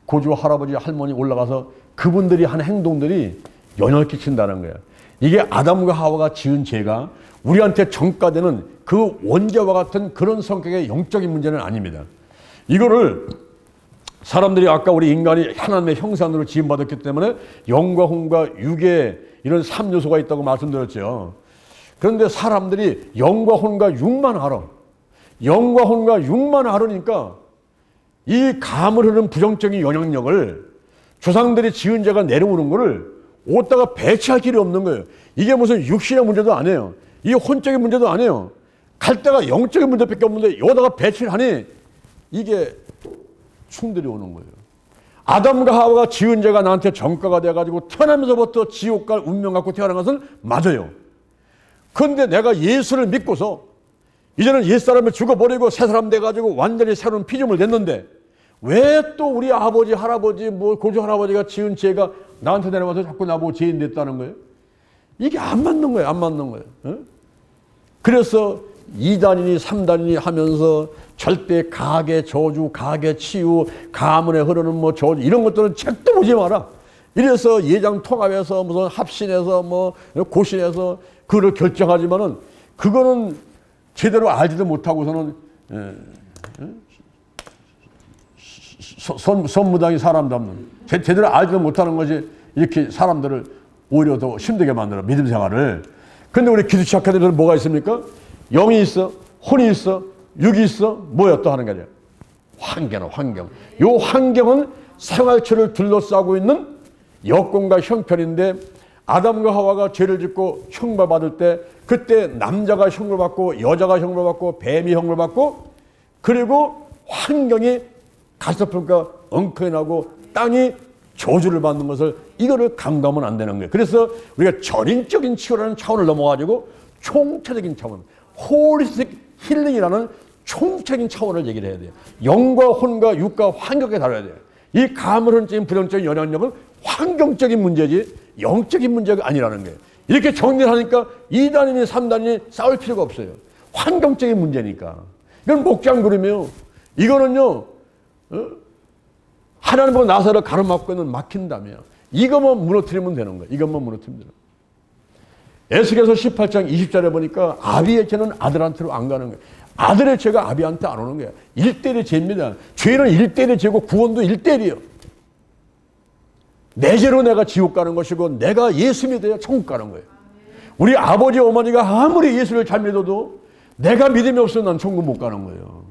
고조 할아버지, 할머니 올라가서 그분들이 한 행동들이 영향을 끼친다는 거예요. 이게 아담과 하와가 지은 죄가 우리한테 전가되는 그 원죄와 같은 그런 성격의 영적인 문제는 아닙니다. 이거를 사람들이 아까 우리 인간이 하나님의 형상으로 지음받았기 때문에 영과 혼과 육의 이런 3요소가 있다고 말씀드렸죠. 그런데 사람들이 영과 혼과 육만 알아. 영과 혼과 육만 알으니까 이 감을 흐르는 부정적인 영향력을 조상들이 지은 죄가 내려오는 거를 어디다가 배치할 길이 없는 거예요. 이게 무슨 육신의 문제도 아니에요. 이게 혼적인 문제도 아니에요. 갈 데가 영적인 문제밖에 없는데 여기다가 배치를 하니 이게 충돌이 오는 거예요. 아담과 하와가 지은 죄가 나한테 전가가 돼가지고 태어나면서부터 지옥 갈 운명 갖고 태어난 것은 맞아요. 그런데 내가 예수를 믿고서 이제는 옛사람을 죽어버리고 새 사람 돼가지고 완전히 새로운 피조물 됐는데 왜 또 우리 아버지, 할아버지, 뭐 고조 할아버지가 지은 죄가 나한테 내려와서 자꾸 나보고 죄인 됐다는 거예요? 이게 안 맞는 거예요. 안 맞는 거예요. 어? 그래서 2단이니 3단이니 하면서 절대 가계 저주, 가계 치유, 가문에 흐르는 뭐 저주 이런 것들은 책도 보지 마라. 이래서 예장 통합해서 무슨 합신해서 뭐 고신해서 그걸 결정하지만은 그거는 제대로 알지도 못하고서는 선무당이 사람 잡는 제대로 알지도 못하는 것이 이렇게 사람들을 오히려 더 힘들게 만들어 믿음 생활을. 근데 우리 기도 시작하는 데는 뭐가 있습니까? 영이 있어, 혼이 있어, 육이 있어, 뭐야 또 하는 게 아니야. 환경은 환경. 요 환경은 생활처를 둘러싸고 있는 여건과 형편인데 아담과 하와가 죄를 짓고 형벌받을 때 그때 남자가 형벌받고 여자가 형벌받고 뱀이 형벌받고 그리고 환경이 가시덤불과 엉터리 나고 땅이 저주를 받는 것을 이거를 감가하면 안 되는 거예요. 그래서 우리가 전인적인 치유라는 차원을 넘어가지고 총체적인 차원, 홀리스틱 힐링이라는 총체적인 차원을 얘기를 해야 돼요. 영과 혼과 육과 환경에 다뤄야 돼요. 이 가물헌적인 부정적인 영향력은 환경적인 문제지 영적인 문제가 아니라는 거예요. 이렇게 정리를 하니까 2단이니 3단이니 싸울 필요가 없어요. 환경적인 문제니까. 이건 목장 그림이에요. 이거는요, 하나님 보고 나사를 가로막고 있는 막힌다며. 이것만 무너뜨리면 되는 거예요. 이것만 무너뜨리면 되는 거예요. 에스겔서 18장 20절에 보니까 아비의 죄는 아들한테로 안 가는 거예요. 아들의 죄가 아비한테 안 오는 거예요. 1대1의 죄입니다. 죄는 1대1의 죄고 구원도 1대1이에요. 내 죄로 내가 지옥 가는 것이고 내가 예수 믿어야 천국 가는 거예요. 우리 아버지 어머니가 아무리 예수를 잘 믿어도 내가 믿음이 없으면 난 천국 못 가는 거예요.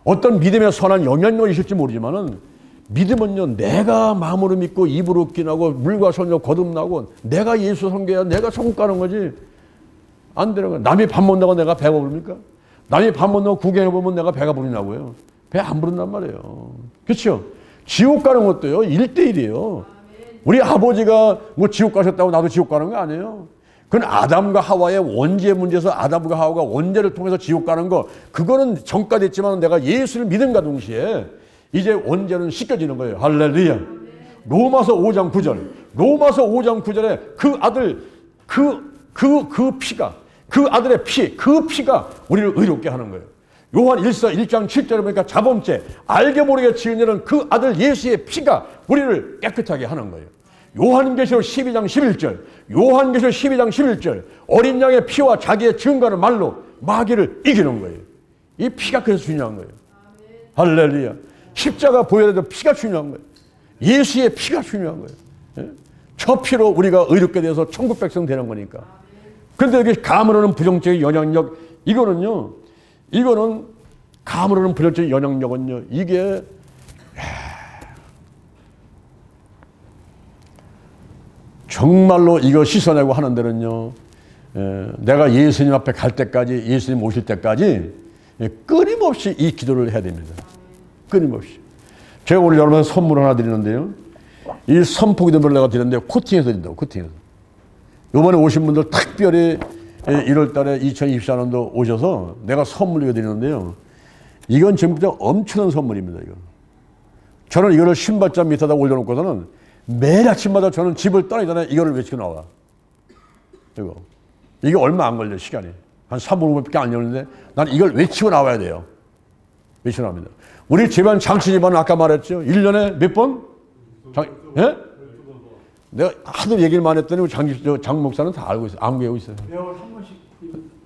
어떤 믿음의 선한 영향력이 있을지 모르지만은 믿음은요, 내가 마음으로 믿고 입으로 기나고 물과 손으로 거듭나고 내가 예수 섬겨야 내가 천국 가는 거지. 안 되는 거야. 남이 밥 먹는다고 내가 배가 부릅니까? 남이 밥 먹는다고 구경해보면 내가 배가 부르냐고요. 배 안 부른단 말이에요. 그렇죠? 지옥 가는 것도요, 1대1이에요. 우리 아버지가 뭐 지옥 가셨다고 나도 지옥 가는 거 아니에요. 그건 아담과 하와의 원죄 문제에서 아담과 하와가 원죄를 통해서 지옥 가는 거, 그거는 전까지했지만 내가 예수를 믿음과 동시에 이제 원죄는 씻겨지는 거예요. 할렐루야. 로마서 5장 9절. 로마서 5장 9절에 그 아들, 그 피가, 그 아들의 피, 그 피가 우리를 의롭게 하는 거예요. 요한 1장 7절에 보니까 자범죄, 알게 모르게 지은 일은 그 아들 예수의 피가 우리를 깨끗하게 하는 거예요. 요한계시록 12장 11절, 요한계시록 12장 11절, 어린 양의 피와 자기의 증거하는 말로 마귀를 이기는 거예요. 이 피가 그래서 중요한 거예요. 할렐루야. 십자가 보여야 돼도 피가 중요한 거예요. 예수의 피가 중요한 거예요. 예? 저 피로 우리가 의롭게 돼서 천국 백성 되는 거니까. 그런데 여기 가물어는 부정적인 영향력, 이거는 가물어는 부정적인 영향력은요, 이게 정말로 이거 씻어내고 하는 데는요, 내가 예수님 앞에 갈 때까지, 예수님 오실 때까지 끊임없이 이 기도를 해야 됩니다. 끊임없이. 제가 오늘 여러분한테 선물 하나 드리는데요, 이 선포기도를 내가 드리는데 코팅해서 드린다고. 코팅해서. 이번에 오신 분들 특별히 1월 달에 2024년도 오셔서 내가 선물로 드리는데요, 이건 진짜 엄청난 선물입니다. 이거. 저는 이거를 신발장 밑에다 올려놓고서는 매일 아침마다 저는 집을 떠나기 전에 이거를 외치고 나와. 이게 얼마 안 걸려, 시간이. 한 3분, 5분밖에 안 걸리는데 난 이걸 외치고 나와야 돼요. 외치고 나옵니다. 우리 집안, 장치 집안은 아까 말했죠. 1년에 몇 번? 예? 내가 하도 얘기를 많이 했더니 장 목사는 다 알고 있어요. 암기하고 있어요.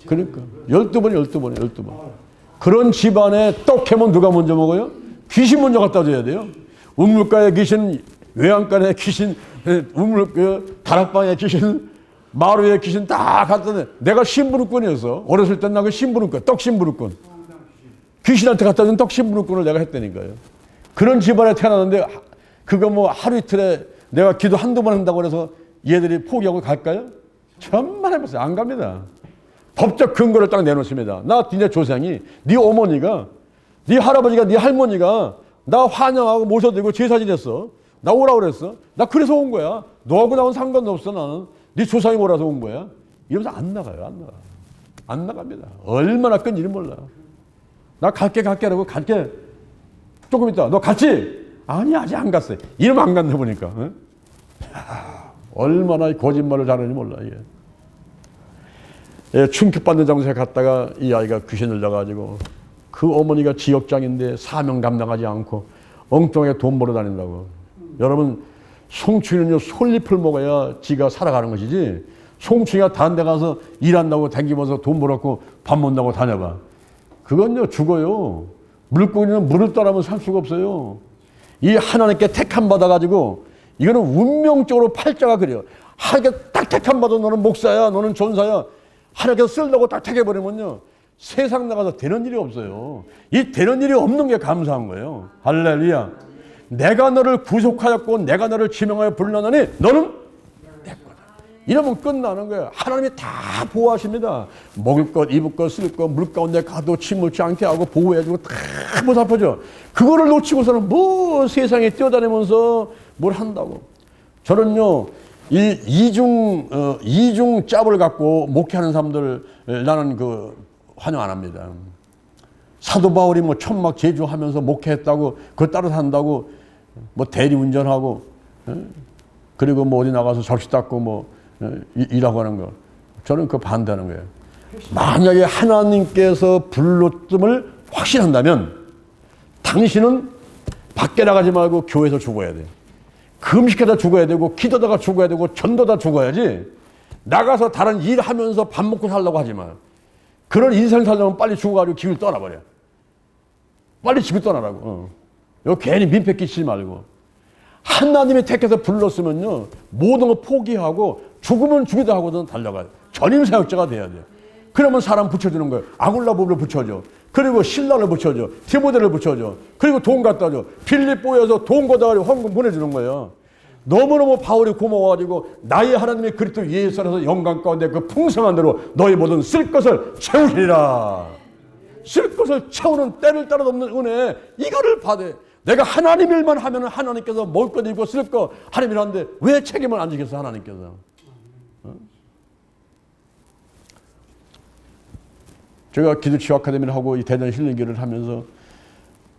그러니까. 12번. 그런 집안에 떡 해면 누가 먼저 먹어요? 귀신 먼저 갖다 줘야 돼요. 우물가에 귀신, 외양간에 귀신, 다락방에 귀신, 마루에 귀신 다 갖다 내. 내가 심부름꾼이었어. 어렸을 땐 나 그 심부름꾼, 떡 심부름꾼. 귀신한테 갖다 준 떡 심부름꾼을 내가 했다니까요. 그런 집안에 태어났는데 그거 뭐 하루 이틀에 내가 기도 한두 번 한다고 해서 얘들이 포기하고 갈까요? 천만 해봤어요. 안 갑니다. 법적 근거를 딱 내놓습니다. 나 니네 조상이, 네 어머니가, 네 할아버지가, 네 할머니가 나 환영하고 모셔드리고 제사 지냈어. 나 오라고 그랬어. 나 그래서 온 거야. 너하고 나는 상관없어. 나는 네 조상이 오라서 온 거야. 이러면서 안 나가요. 안 나갑니다. 얼마나 끈지를 몰라. 나 갈게라고 갈게. 조금 있다. 너 갔지? 아니, 아직 안 갔어요. 이러면 안 갔나 보니까. 응? 얼마나 거짓말을 잘하는지 몰라. 이게. 충격받는 장소에 갔다가 이 아이가 귀신을 들려가지고 그 어머니가 지역장인데 사명 감당하지 않고 엉뚱하게 돈 벌어 다닌다고. 여러분, 송충이는요, 솔잎을 먹어야 지가 살아가는 것이지, 송충이가 다른 데 가서 일한다고 다니면서 돈 벌었고 밥 못나고 다녀봐. 그건요, 죽어요. 물고기는 물을 따라면 살 수가 없어요. 이 하나님께 택함 받아가지고, 이거는 운명적으로 팔자가 그래요. 하나님께 딱 택함 받아. 너는 목사야, 너는 전사야. 하나님께서 쓰려고 딱 택해버리면요, 세상 나가서 되는 일이 없어요. 이 되는 일이 없는 게 감사한 거예요. 할렐루야. 내가 너를 구속하였고 내가 너를 지명하여 불러내니 너는 내 거다. 이러면 끝나는 거예요. 하나님이 다 보호하십니다. 먹을 것, 입을 것, 쓸 것, 물 가운데 가도 침 묻지 않게 하고 보호해주고 다 보살펴줘. 그거를 놓치고서는 뭐 세상에 뛰어다니면서 뭘 한다고. 저는요, 이중 짭을 갖고 목회하는 사람들 나는 환영 안 합니다. 사도 바울이 뭐 천막 제주하면서 목회했다고, 그거 따라 산다고, 뭐 대리 운전하고, 그리고 뭐 어디 나가서 접시 닦고 뭐 일하고 하는 거. 저는 그거 반대하는 거예요. 만약에 하나님께서 불렀음을 확신한다면 당신은 밖에 나가지 말고 교회에서 죽어야 돼. 금식하다 죽어야 되고, 기도다가 죽어야 되고, 전도다 죽어야지, 나가서 다른 일 하면서 밥 먹고 살려고 하지 마. 그런 인생 살려면 빨리 죽어가지고 집을 떠나버려. 빨리 집을 떠나라고. 이거 괜히 민폐 끼치지 말고. 하나님이 택해서 불렀으면요, 모든 거 포기하고 죽으면 죽이다 하고든 달려가요. 전임 사역자가 돼야 돼요. 그러면 사람 붙여주는 거예요. 아굴라보를 붙여줘. 그리고 신라를 붙여줘. 디모데를 붙여줘. 그리고 돈 갖다 줘. 빌립보에서 돈 걷어가지고 헌금 보내주는 거예요. 너무너무 바울이 고마워가지고 나의 하나님의 그리스도 예수 안에서 영광 가운데 그 풍성한 대로 너희 모든 쓸 것을 채우시리라. 쓸 것을 채우는 때를 따라 넘는 은혜, 이거를 받아. 내가 하나님 일만 하면 하나님께서 먹을 것 입고 쓸 거 하나님이라는데 왜 책임을 안 지겠어 하나님께서. 제가 기도치유 아카데미를 하고 이 대전 힐링교를 하면서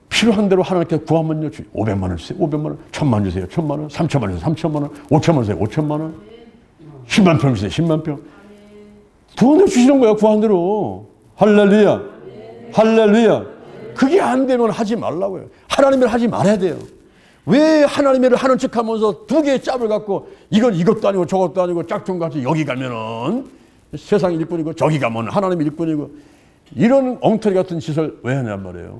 필요한 대로 하나님께 구하면요, 500만 원 주세요, 500만 원, 1000만 주세요, 1000만 원, 3000만 원 주세요, 3000만 원, 5000만 원 주세요, 5000만 원, 10만 평 주세요, 10만 평. 구한 대로 주시는 거예요, 구한 대로. 할렐루야, 할렐루야. 그게 안 되면 하지 말라고요. 하나님을 하지 말아야 돼요. 왜 하나님을 하는 척 하면서 두 개의 짭을 갖고 이건 이것도 아니고 저것도 아니고 짝퉁같이 여기 가면은 세상이 일뿐이고 저기 가면 하나님이 일뿐이고 이런 엉터리 같은 짓을 왜 하냔 말이에요.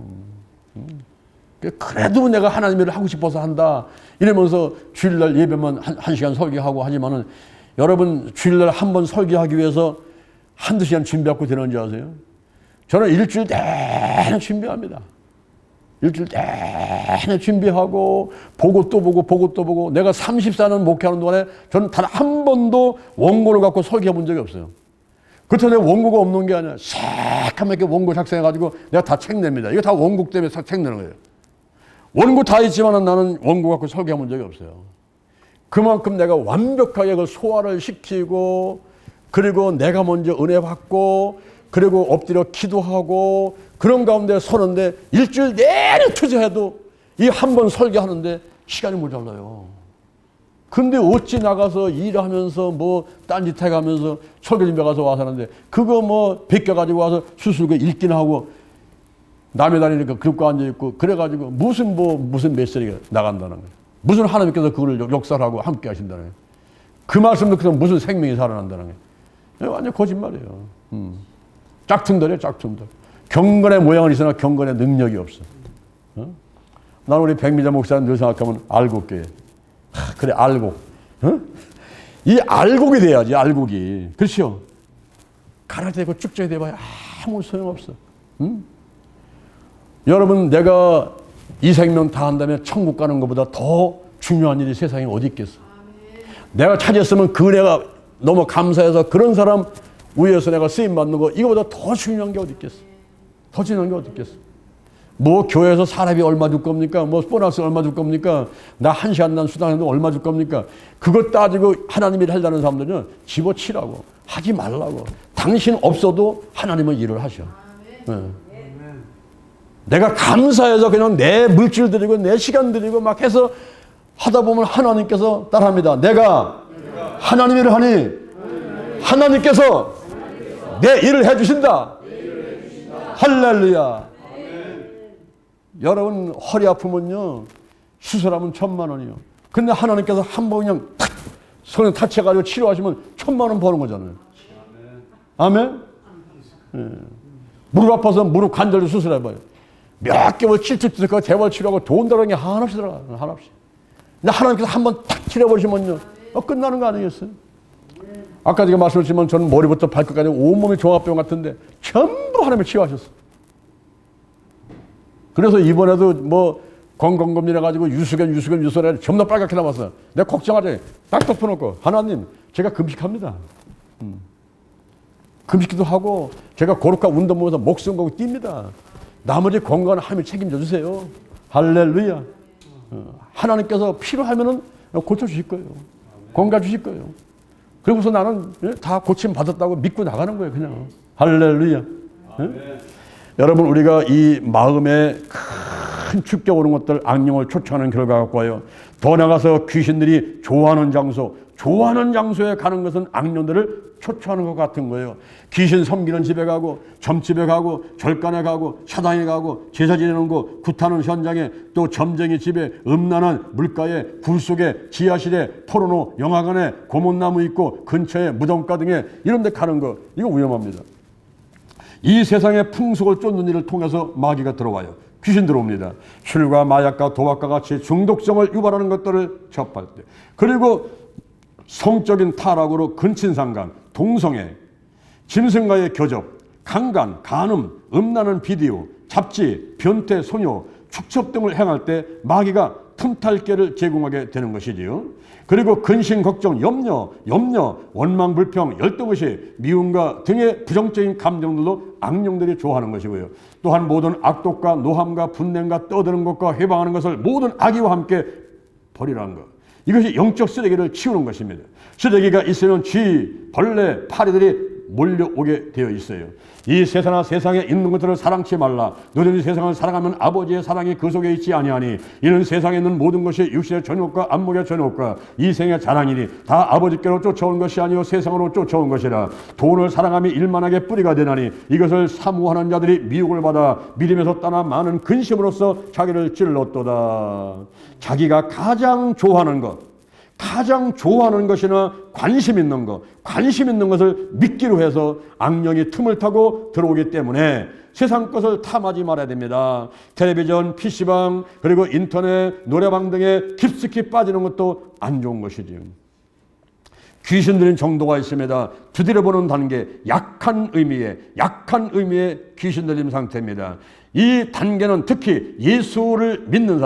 그래도 내가 하나님을 하고 싶어서 한다 이러면서 주일날 예배만 한 시간 설교하고 하지만은 여러분 주일날 한 번 설교하기 위해서 한두 시간 준비하고 되는지 아세요? 저는 일주일 내내 준비합니다. 일주일 내내 준비하고 보고 또 보고 보고 또 보고. 내가 34년 목회하는 동안에 저는 단 한 번도 원고를 갖고 설교해 본 적이 없어요. 그렇다고 내가 원고가 없는 게 아니라 새까맣게 원고 작성해가지고 내가 다 책 냅니다. 이거 다 원고 때문에 책 내는 거예요. 원고 다 있지만 나는 원고 갖고 설교해 본 적이 없어요. 그만큼 내가 완벽하게 그걸 소화를 시키고 그리고 내가 먼저 은혜 받고 그리고 엎드려 기도하고 그런 가운데 서는데 일주일 내내 투자해도 이 한 번 설교하는데 시간이 모자라요. 근데 어찌 나가서 일하면서 뭐 딴짓 해가면서 설교 준비 가서 와서 하는데 그거 뭐 베껴가지고 와서 수술고 읽긴 하고 남의 다니니까 긁고 앉아있고 그래가지고 무슨 메시지가 나간다는 거예요. 무슨 하나님께서 그걸 역사하고 함께 하신다는 거예요. 그 말씀 듣고서 무슨 생명이 살아난다는 거예요. 완전 거짓말이에요. 짝퉁들이에요, 짝퉁들. 경건의 모양은 있으나 경건의 능력이 없어. 나는 우리 백미자 목사는 늘 생각하면 알곡교회. 그래, 알곡. 이 알곡이 돼야지, 알곡이. 그렇죠? 갈아대고 쭉쭉 대봐야 아무 소용없어. 여러분, 내가 이 생명 다 한다면 천국 가는 것보다 더 중요한 일이 세상에 어디 있겠어? 내가 찾았으면 그 은혜가 너무 감사해서 그런 사람 위에서 내가 쓰임받는 거 이거보다 더 중요한 게 어디 있겠어? 더 중요한 게 어디 있겠어? 뭐 교회에서 사람이 얼마 줄 겁니까? 뭐 보너스 얼마 줄 겁니까? 나 한 시간 난 수당해도 얼마 줄 겁니까? 그것 따지고 하나님이 하려는 사람들은 집어치라고 하지 말라고. 당신 없어도 하나님은 일을 하셔. 네. 내가 감사해서 그냥 내 물질 드리고 내 시간 드리고 막 해서 하다 보면 하나님께서 따라합니다. 내가 하나님 일을 하니 하나님께서 내 일을 해주신다. 할렐루야. 여러분 허리 아프면요 수술하면 1,000,000원이요. 근데 하나님께서 한 번 그냥 탁 손에 타치해가지고 치료하시면 1,000,000원 버는 거잖아요. 아멘. 예. 무릎 아파서 무릎 관절 수술해봐요. 몇 개월 칠칠칠 그 재활 치료하고 돈 들어간 게 한없이 들어가. 한없이. 근데 하나님께서 한 번 탁 치료해버리시면요 끝나는 거 아니겠어요? 아까 제가 말씀드렸지만 저는 머리부터 발끝까지 온몸이 종합병 같은데 전부 하나님이 치유하셨어. 그래서 이번에도 뭐 건강검진해 가지고 유수견 전부 다 빨갛게 나왔어요. 내가 걱정하지. 딱 덮어놓고 하나님 제가 금식합니다. 금식기도 하고 제가 고룩한 운동 보면서 목숨 걸고 뜁니다. 나머지 건강은 하나님이 책임져 주세요. 할렐루야. 하나님께서 필요하면은 고쳐주실 거예요. 건강 주실 거예요. 그리고서 나는 다 고침 받았다고 믿고 나가는 거예요. 그냥 할렐루야. 여러분 우리가 이 마음에 큰 축격 오는 것들 악령을 쫓아가는 결과 같고요. 더 나가서 귀신들이 좋아하는 장소에 가는 것은 악령들을 쫓아하는 것 같은 거예요. 귀신 섬기는 집에 가고 점집에 가고 절간에 가고 사당에 가고 제사 지내는 곳 굿하는 현장에 또 점쟁이 집에 음란한 물가에 굴 속에 지하실에 포르노 영화관에 고목나무 있고 근처에 무덤가 등에 이런 데 가는 거 이거 위험합니다. 이 세상의 풍속을 쫓는 일을 통해서 마귀가 들어와요. 귀신 들어옵니다. 술과 마약과 도박과 같이 중독성을 유발하는 것들을 접할 때 그리고 성적인 타락으로 근친상간, 동성애, 짐승과의 교접, 강간, 간음, 음란한 비디오, 잡지, 변태, 소녀, 축첩 등을 행할 때 마귀가 틈탈기를 제공하게 되는 것이지요. 그리고 근심, 걱정, 염려, 원망, 불평, 열등의식, 미움과 등의 부정적인 감정들도 악령들이 좋아하는 것이고요. 또한 모든 악독과 노함과 분냄과 떠드는 것과 회방하는 것을 모든 악의와 함께 버리라는 것. 이것이 영적 쓰레기를 치우는 것입니다. 쓰레기가 있으면 쥐, 벌레, 파리들이 몰려오게 되어 있어요. 이 세상에 있는 것들을 사랑치 말라. 너희들이 세상을 사랑하면 아버지의 사랑이 그 속에 있지 아니하니 이는 세상에 있는 모든 것이 육신의 전욕과 안목의 전욕과 이생의 자랑이니 다 아버지께로 쫓아온 것이 아니요 세상으로 쫓아온 것이라. 돈을 사랑함이 일만하게 뿌리가 되나니 이것을 사모하는 자들이 미혹을 받아 믿음에서 떠나 많은 근심으로써 자기를 찔렀도다. 자기가 가장 좋아하는 것이나 관심 있는 것을 믿기로 해서 악령이 틈을 타고 들어오기 때문에 세상 것을 탐하지 말아야 됩니다. 텔레비전, PC방, 그리고 인터넷, 노래방 등에 깊숙이 빠지는 것도 안 좋은 것이지요. 귀신 들린 정도가 있습니다. 두드려보는 단계, 약한 의미의 귀신 들림 상태입니다. 이 단계는 특히 예수를 믿는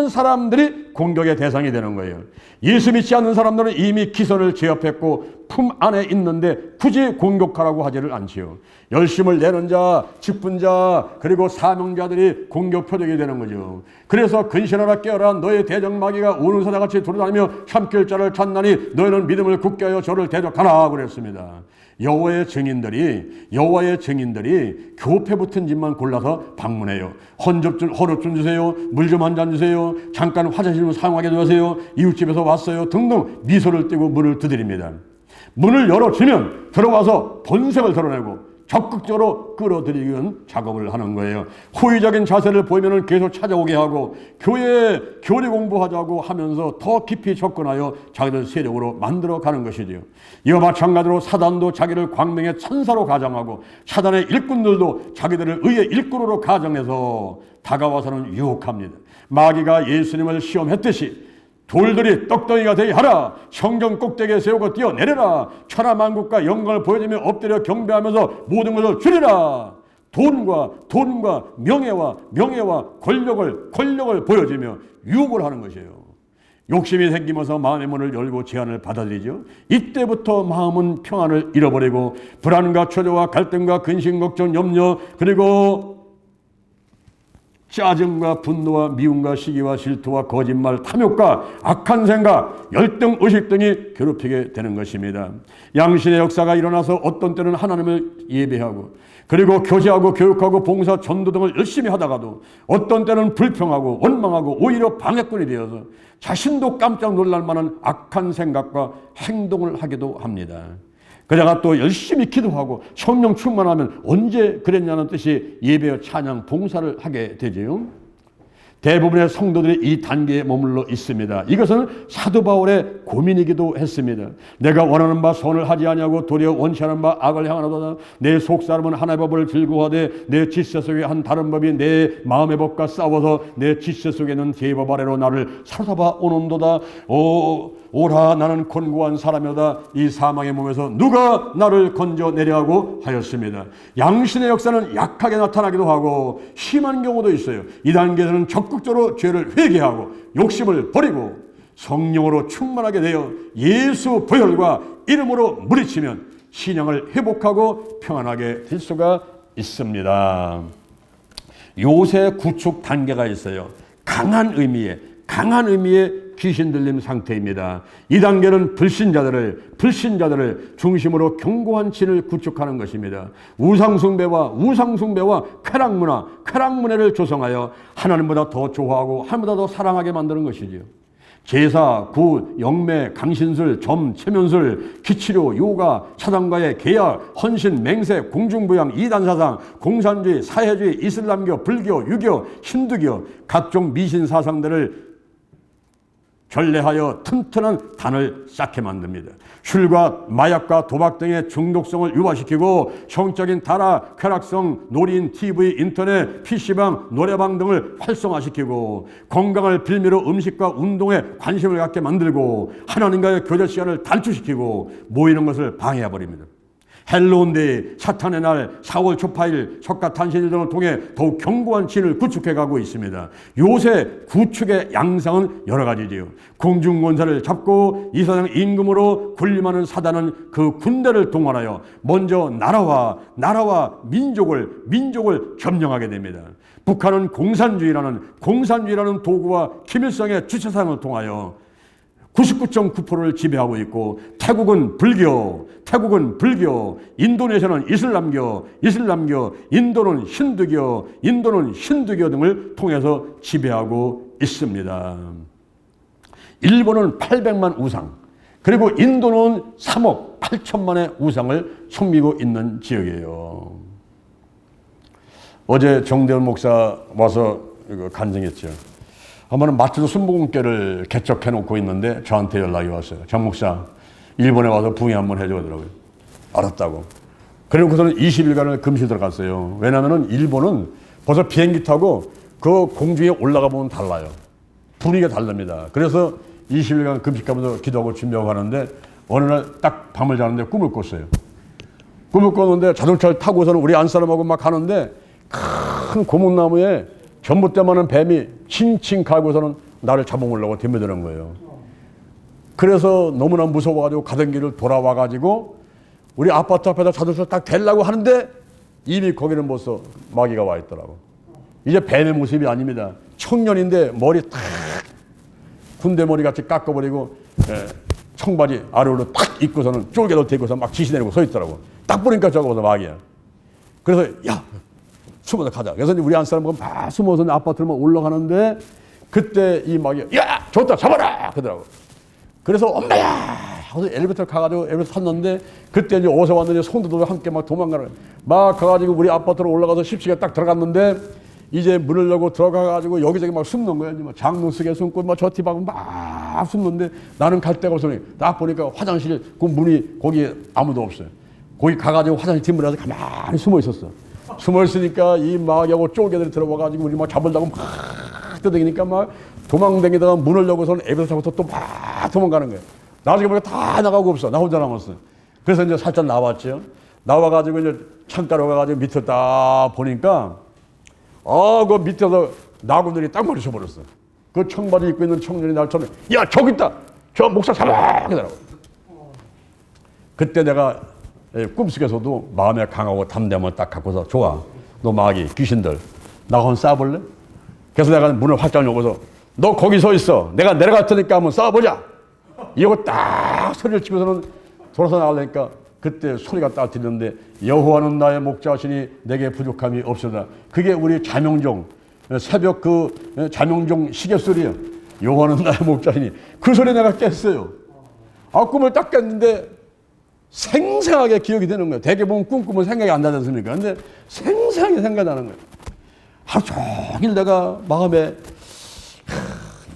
사람들이 공격의 대상이 되는 거예요. 예수 믿지 않는 사람들은 이미 기선을 제압했고 품 안에 있는데 굳이 공격하라고 하지를 않지요. 열심을 내는 자, 직분 자, 그리고 사명자들이 공격 표적이 되는 거죠. 그래서 근신하라 깨어라. 너의 대적마귀가 우는 사자같이 돌아다니며 삼킬 자를 찾나니 너희는 믿음을 굳게 하여 저를 대적하라 그랬습니다. 여호와의 증인들이 교패 붙은 집만 골라서 방문해요. 헌접 좀 주세요. 물 좀 한 잔 주세요. 잠깐 화장실 좀 사용하게 도와주세요. 이웃집에서 왔어요. 등등 미소를 띠고 문을 두드립니다. 문을 열어주면 들어와서 본색을 드러내고 적극적으로 끌어들이는 작업을 하는 거예요. 호의적인 자세를 보이면 계속 찾아오게 하고 교회에 교리 공부하자고 하면서 더 깊이 접근하여 자기들 세력으로 만들어가는 것이지요. 이와 마찬가지로 사단도 자기를 광명의 천사로 가정하고 사단의 일꾼들도 자기들을 의의 일꾼으로 가정해서 다가와서는 유혹합니다. 마귀가 예수님을 시험했듯이 돌들이 떡덩이가 되게 하라. 성전 꼭대기에 세우고 뛰어내려라. 천하만국과 영광을 보여주며 엎드려 경배하면서 모든 것을 주리라. 돈과 명예와 권력을 보여주며 유혹을 하는 것이에요. 욕심이 생기면서 마음의 문을 열고 제안을 받아들이죠. 이때부터 마음은 평안을 잃어버리고 불안과 초조와 갈등과 근심, 걱정, 염려 그리고 짜증과 분노와 미움과 시기와 질투와 거짓말, 탐욕과 악한 생각, 열등, 의식 등이 괴롭히게 되는 것입니다. 양신의 역사가 일어나서 어떤 때는 하나님을 예배하고 그리고 교제하고 교육하고 봉사, 전도 등을 열심히 하다가도 어떤 때는 불평하고 원망하고 오히려 방해꾼이 되어서 자신도 깜짝 놀랄 만한 악한 생각과 행동을 하기도 합니다. 그러다가 또 열심히 기도하고 성령 충만하면 언제 그랬냐는 뜻이 예배, 찬양, 봉사를 하게 되지요. 대부분의 성도들이 이 단계에 머물러 있습니다. 이것은 사도 바울의 고민이기도 했습니다. 내가 원하는 바 선을 하지 아니하고 도리어 원치 않은 바 악을 행하노다. 내 속사람은 하나의 법을 즐거워하되 내 질서 속에 한 다른 법이 내 마음의 법과 싸워서 내 질서 속에는 제법 아래로 나를 사로잡아 오는도다. 오라 나는 곤고한 사람이다. 이 사망의 몸에서 누가 나를 건져내려 하고 하였습니다. 양신의 역사는 약하게 나타나기도 하고 심한 경우도 있어요. 이 단계에서는 적극적으로 죄를 회개하고 욕심을 버리고 성령으로 충만하게 되어 예수 보혈과 이름으로 물리치면 신앙을 회복하고 평안하게 될 수가 있습니다. 요새 구축 단계가 있어요. 강한 의미의 귀신 들림 상태입니다. 이 단계는 불신자들을 중심으로 견고한 진을 구축하는 것입니다. 우상숭배와 쾌락문화를 조성하여 하나님보다 더 좋아하고 하나님보다 더 사랑하게 만드는 것이지요. 제사, 구, 영매, 강신술, 점, 체면술, 기치료, 요가, 사단과의 계약, 헌신, 맹세, 공중부양, 이단사상, 공산주의, 사회주의, 이슬람교, 불교, 유교, 힌두교 각종 미신 사상들을 전래하여 튼튼한 단을 쌓게 만듭니다. 술과 마약과 도박 등의 중독성을 유발시키고 성적인 타락, 쾌락성, 놀이인, TV, 인터넷, PC방, 노래방 등을 활성화시키고 건강을 빌미로 음식과 운동에 관심을 갖게 만들고 하나님과의 교제 시간을 단축시키고 모이는 것을 방해해버립니다. 헬로운데이, 사탄의 날, 4월 초파일, 석가탄신일 등을 통해 더욱 견고한 진을 구축해가고 있습니다. 요새 구축의 양상은 여러 가지지요. 공중권사를 잡고 이 세상 임금으로 군림하는 사단은 그 군대를 동원하여 먼저 나라와 민족을 점령하게 됩니다. 북한은 공산주의라는 도구와 김일성의 주체사상을 통하여 99.9%를 지배하고 있고 태국은 불교, 인도네시아는 이슬람교, 인도는 힌두교 등을 통해서 지배하고 있습니다. 일본은 800만 우상, 그리고 인도는 3억 8천만의 우상을 섬기고 있는 지역이에요. 어제 정대원 목사 와서 이거 간증했죠. 한번은 마츠도 순복음교를 개척해놓고 있는데 저한테 연락이 왔어요. 장 목사, 일본에 와서 부흥회 한번 해줘 그러더라고요. 알았다고. 그리고서는 20일간을 금시 들어갔어요. 왜냐하면 일본은 벌써 비행기 타고 그 공중에 올라가 보면 달라요. 분위기가 다릅니다. 그래서 20일간 금식하면서 기도하고 준비하고 하는데 어느 날 딱 밤을 자는데 꿈을 꿨어요. 꿈을 꿨는데 자동차를 타고서는 우리 안사람하고 막 가는데 큰 고목나무에 전봇대만한 뱀이 칭칭 갈고서는 나를 잡아먹으려고 덤벼드는 거예요. 그래서 너무나 무서워가지고 가던 길을 돌아와가지고 우리 아파트 앞에다 자동차를 딱 대려고 하는데 이미 거기는 벌써 마귀가 와 있더라고. 이제 뱀의 모습이 아닙니다. 청년인데 머리 탁 군대 머리 같이 깎아버리고 청바지 아래로 탁 입고서는 쫄개도 대고서 막 지시내리고 서 있더라고. 딱 보니까 저거보다 마귀야. 그래서 야 숨어서 가자. 그래서 우리 안 사람은 막 숨어서 아파트로만 올라가는데 그때 이 마귀가 야 좋다 잡아라 그러더라고. 그래서 엄마야 하고서 엘리베이터 가가지고 엘리베이터 탔는데 그때 이제 어디서 왔는지 손도도 함께 막 도망가는 거야. 막 가가지고 우리 아파트로 올라가서 10시에 딱 들어갔는데 이제 문을 열고 들어가가지고 여기저기 막 숨는 거야. 뭐 장롱 속에 숨고 막 저 뒤방은 막 숨는데 나는 갈 데가 없으니 딱 보니까 화장실 그 문이 거기에 아무도 없어요. 거기 가가지고 화장실 뒷문에 가서 가만히 숨어 있었어. 숨어 있으니까 이 마귀하고 쫄개들이 들어와가지고 우리 막 잡으려고 막 떠다니니까 막 도망다니다가 문을 열고서는 애들 잡아서 또 막 도망가는 거예요. 나중에 보니까 다 나가고 없어. 나 혼자 남았어. 그래서 이제 살짝 나왔죠. 나와가지고 이제 창가로 가가지고 밑을 딱 보니까 그 밑에서 나군들이 딱 머리쳐버렸어. 그 청바지 입고 있는 청년이 날 쳐내. 야 저기 있다. 저 목사 잡아. 그러더라고. 그때 내가 꿈속에서도 마음에 강하고 담대함을 딱 갖고서 좋아. 너 마귀 귀신들 나하고 싸볼래? 그래서 내가 문을 활짝 열고서 너 거기 서 있어. 내가 내려갈 테니까 한번 싸워보자. 이러고 딱 소리를 치고서는 돌아서 나가려니까 그때 소리가 딱 들리는데 여호와는 나의 목자시니 내게 부족함이 없으다. 그게 우리 자명종 새벽 그 자명종 시계소리예요. 여호와는 나의 목자시니 그 소리 내가 깼어요. 꿈을 딱 깼는데 생생하게 기억이 되는 거예요. 대개 보면 꿈꾸면 생각이 안 나지 않습니까? 근데 생생하게 생각나는 거예요. 하루 종일 내가 마음에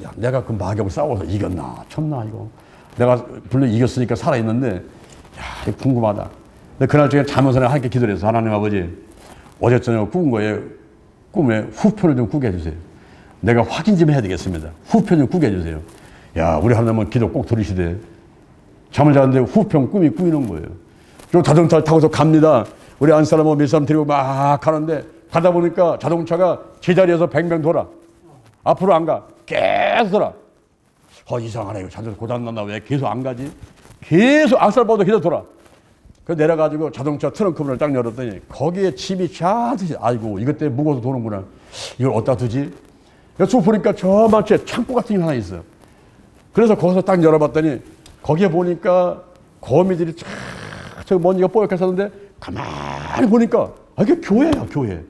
야, 내가 그 마귀하고 싸워서 이겼나 쳤나 이거 내가 물론 이겼으니까 살아있는데 야 이거 궁금하다. 근데 그날 중에 자면서 내가 하나님께 기도를 해서 하나님 아버지 어제 저녁 꾸은 거에 꿈에 후편을 좀 꾸게 해주세요. 내가 확인 좀 해야 되겠습니다. 후편 좀 꾸게 해주세요. 야 우리 하나님은 기도 꼭 들으시대. 잠을 자는데 후편 꿈이 꾸이는 거예요. 그리고 자동차를 타고서 갑니다. 우리 안사람하고 몇 사람 데리고 막 가는데 가다 보니까 자동차가 제자리에서 뱅뱅 돌아. 앞으로 안 가. 계속 돌아. 이상하네. 이거 자동차 고장났나 왜 계속 안 가지? 계속 악살보도 계속 돌아. 그 내려가지고 자동차 트렁크 문을 딱 열었더니 거기에 짐이 쫙 아이고 이것 때문에 무거워서 도는구나. 이걸 어디다 두지? 그래서 보니까 저만치 창고 같은 게 하나 있어요. 그래서 거기서 딱 열어봤더니 거기에 보니까 거미들이 쫙 저 먼지가 뽀얗게 샀는데 가만히 보니까 이게 교회야 교회.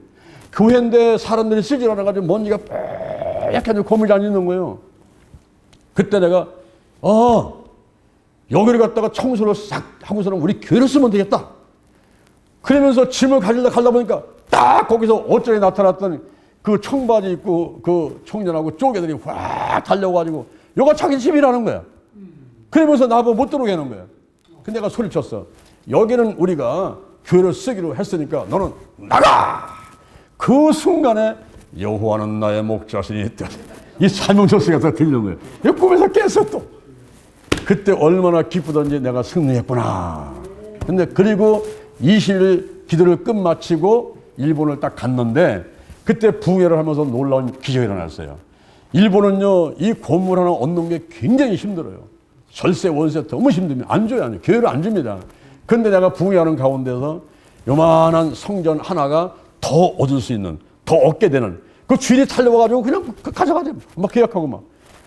교회인데 사람들이 쓰질 않아가지고 먼지가 뽀얗게 거미들이 안 있는 거예요. 그때 내가 여기를 갖다가 청소를 싹 하고서는 우리 교회를 쓰면 되겠다. 그러면서 짐을 가려다 보니까 딱 거기서 어쩌게 나타났더니 그 청바지 입고 그 청년하고 쪼개들이 확 달려가지고 여가 자기 집이라는 거야. 그러면서 나보고 못 들어오게 하는 거야. 근데 내가 소리쳤어. 여기는 우리가 교회를 쓰기로 했으니까 너는 나가! 그 순간에 여호와는 나의 목자시니 이 설명서스가 다 들리는 거예요. 이 꿈에서 깼어 또. 그때 얼마나 기쁘던지 내가 승리했구나. 근데 그리고 20일 기도를 끝마치고 일본을 딱 갔는데 그때 부흥회를 하면서 놀라운 기적이 일어났어요. 일본은요 이 건물 하나 얻는 게 굉장히 힘들어요. 절세 원세 너무 힘듭니다. 안 줘요. 안 줘요. 교회를 안 줍니다. 그런데 내가 부흥회하는 가운데서 요만한 성전 하나가 더 얻을 수 있는 더 얻게 되는 그 주인이 달려와가지고 그냥 가져가죠. 막 계약하고 막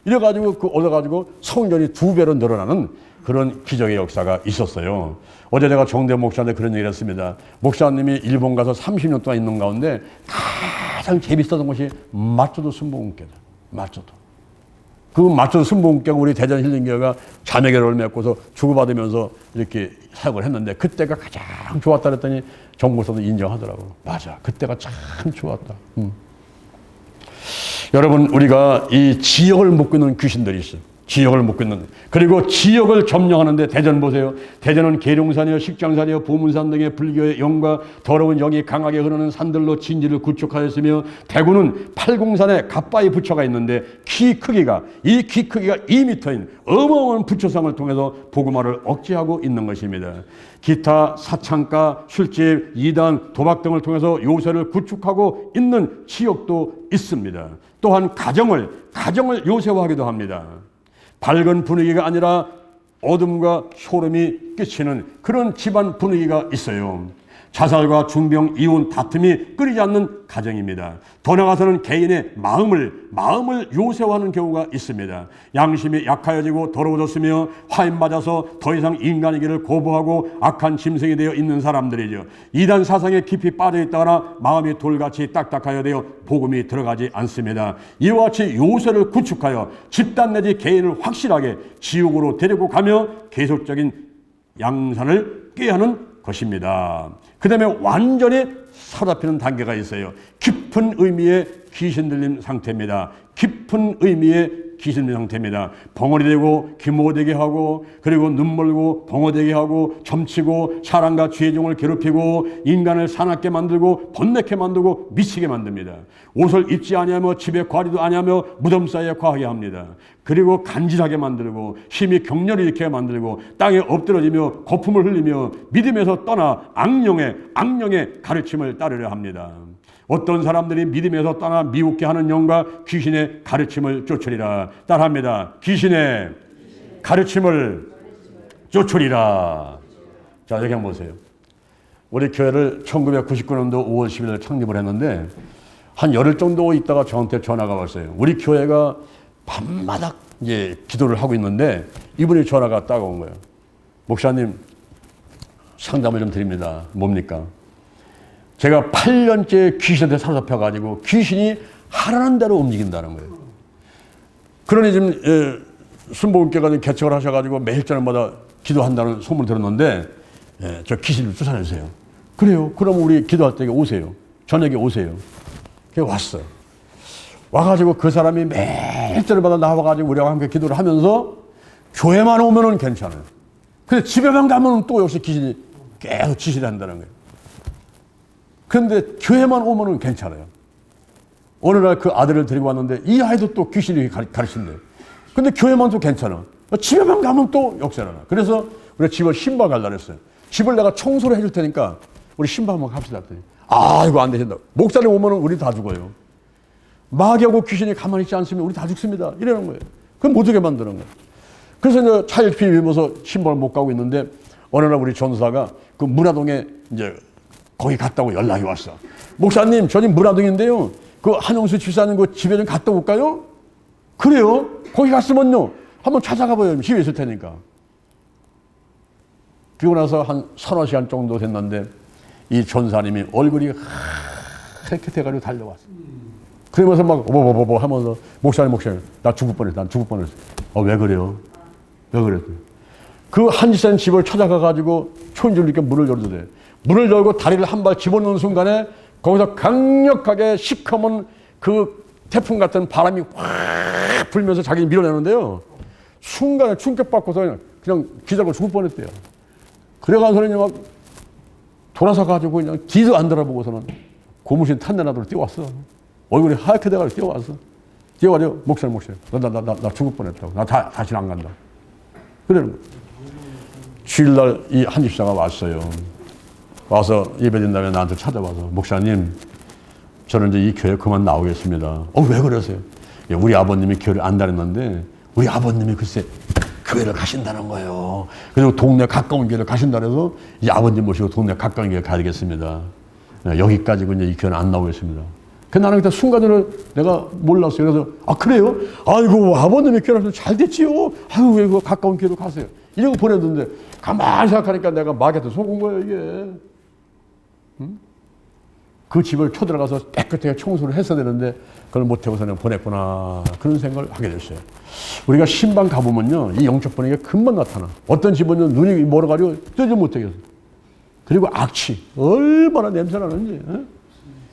이래가지고 그 얻어가지고 성전이 2배로 늘어나는 그런 기적의 역사가 있었어요. 어제 제가 정대 목사한테 그런 얘기를 했습니다. 목사님이 일본 가서 30년 동안 있는 가운데 가장 재밌었던 것이 마초도 순복음교다. 마초도. 그 마초도 순복음교가 우리 대전 힐링교회가 자매교를 맺고서 주고받으면서 이렇게 사역을 했는데 그때가 가장 좋았다 그랬더니 정 목사도 인정하더라고요. 맞아. 그때가 참 좋았다. 여러분 우리가 이 지역을 묶고 있는 귀신들이 있어요. 지역을 묶고 있는 그리고 지역을 점령하는데 대전 보세요. 대전은 계룡산이요 식장산이요 보문산 등의 불교의 영과 더러운 영이 강하게 흐르는 산들로 진지를 구축하였으며 대구는 팔공산에 갓바위 부처가 있는데 키 크기가 2m인 어마어마한 부처상을 통해서 복음화를 억제하고 있는 것입니다. 기타 사창가 술집 이단 도박 등을 통해서 요새를 구축하고 있는 지역도 있습니다. 또한 가정을 요새화하기도 합니다. 밝은 분위기가 아니라 어둠과 소름이 끼치는 그런 집안 분위기가 있어요. 자살과 중병, 이혼, 다툼이 끊이지 않는 가정입니다. 더 나아가서는 개인의 마음을 요새화하는 경우가 있습니다. 양심이 약하여지고 더러워졌으며 화인 맞아서 더 이상 인간이기를 거부하고 악한 짐승이 되어 있는 사람들이죠. 이단 사상에 깊이 빠져 있다거나 마음이 돌같이 딱딱하여 되어 복음이 들어가지 않습니다. 이와 같이 요새를 구축하여 집단 내지 개인을 확실하게 지옥으로 데리고 가며 계속적인 양산을 깨야 하는 것입니다. 그 다음에 완전히 사로잡히는 단계가 있어요. 깊은 의미의 귀신 들림 상태입니다. 깊은 의미의 귀신 들림 상태입니다. 벙어리 되고 기모되게 하고 그리고 눈멀고 벙어되게 하고 점치고 사람과 죄종을 괴롭히고 인간을 사납게 만들고 번뇌케 만들고 미치게 만듭니다. 옷을 입지 아니하며 집에 관리도 아니하며 무덤 사이에 과하게 합니다. 그리고 간질하게 만들고 힘이 격렬히 일으키게 만들고 땅에 엎드러지며 거품을 흘리며 믿음에서 떠나 악령의 가르침을 따르려 합니다. 어떤 사람들이 믿음에서 떠나 미혹게 하는 영과 귀신의 가르침을 쫓으리라. 따라합니다. 귀신의 가르침을 쫓으리라. 자, 여기 한번 보세요. 우리 교회를 1999년도 5월 10일 창립을 했는데 한 열흘 정도 있다가 저한테 전화가 왔어요. 우리 교회가 밤마다 이제 기도를 하고 있는데 이분이 전화가 딱 온 거예요. 목사님, 상담을 좀 드립니다. 뭡니까? 제가 8년째 귀신한테 사로잡혀가지고 귀신이 하라는 대로 움직인다는 거예요. 그러니 지금 순복음교회가 개척을 하셔가지고 매일 저녁마다 기도한다는 소문을 들었는데 예, 저 귀신을 쫓아내주세요. 그래요. 그럼 우리 기도할 때 오세요. 저녁에 오세요. 그게 왔어. 와가지고 그 사람이 매일 때마다 나와가지고 우리와 함께 기도를 하면서 교회만 오면은 괜찮아요. 근데 집에만 가면 또 역시 귀신이 계속 지시를 한다는 거예요. 그런데 교회만 오면은 괜찮아요. 어느 날 그 아들을 데리고 왔는데 이 아이도 또 귀신이 가르친대요. 근데 교회만 또 괜찮아. 집에만 가면 또 역사나. 그래서 우리가 집을 신방 가려고 했어요. 집을 내가 청소를 해줄 테니까 우리 신방 한번 갑시다. 이거 안 되신다. 목사님 오면은 우리 다 죽어요. 마귀하고 귀신이 가만히 있지 않으면 우리 다 죽습니다. 이러는 거예요. 그럼 못 오게 만드는 거예요. 그래서 이제 차일피 입어서 신방을 못 가고 있는데 어느 날 우리 전사가 그 문화동에 이제 거기 갔다고 연락이 왔어. 목사님, 저는 문화동인데요. 그 한용수 집사님 그 집에 좀 갔다 올까요? 그래요? 거기 갔으면요. 한번 찾아가봐요. 집에 있을 테니까. 그리고 나서 한 서너 시간 정도 됐는데 이 전사님이 얼굴이 이렇게 돼가지고 달려왔어. 그러면서 막 하면서 목사님 나 죽을 뻔했어. 난 죽을 뻔했어. 왜 그래요? 왜 그랬어요? 그 한지산 집을 찾아가가지고 촌줄님께 문을 열어주래. 문을 열고 다리를 한 발 집어넣는 순간에 거기서 강력하게 시커먼 그 태풍 같은 바람이 확 불면서 자기를 밀어내는데요. 순간에 충격받고서 그냥 기절하고 죽을 뻔했대요. 그래가서는 막 돌아서 가지고 그냥 뒤도 안 돌아보고서는 고무신 탄내나도록 뛰어왔어. 얼굴이 하얗게 돼가지고 뛰어왔어. 뛰어가지고 목사님 나 죽을 뻔했다고. 나 다시는 안 간다. 그러는 거예요. 주일날 이 한집사가 왔어요. 와서 예배드린 다음에 나한테 찾아와서 목사님 저는 이제 이 교회 그만 나오겠습니다. 왜 그러세요? 우리 아버님이 교회를 안 다녔는데 우리 아버님이 글쎄 교회를 가신다는 거예요. 그리고 동네 가까운 교회를 가신다 그래서 이 아버님 모시고 동네 가까운 교회 가야겠습니다. 여기까지고 이제 이 교회는 안 나오겠습니다. 나는 그때 순간적으로 내가 몰랐어요. 그래서 그래요? 아이고 아버님이 교회라서 잘 됐지요. 왜 그 가까운 교회로 가세요. 이러고 보냈는데 가만히 생각하니까 내가 마귀한테 속은 거예요 이게. 응? 그 집을 쳐들어가서 깨끗하게 청소를 했어야 되는데 그걸 못하고서 그냥 보냈구나 그런 생각을 하게 됐어요. 우리가 신방 가보면요 이 영적 번뇌가 금방 나타나. 어떤 집은요 눈이 멀어가지고 뜨지 못하겠어. 그리고 악취 얼마나 냄새나는지.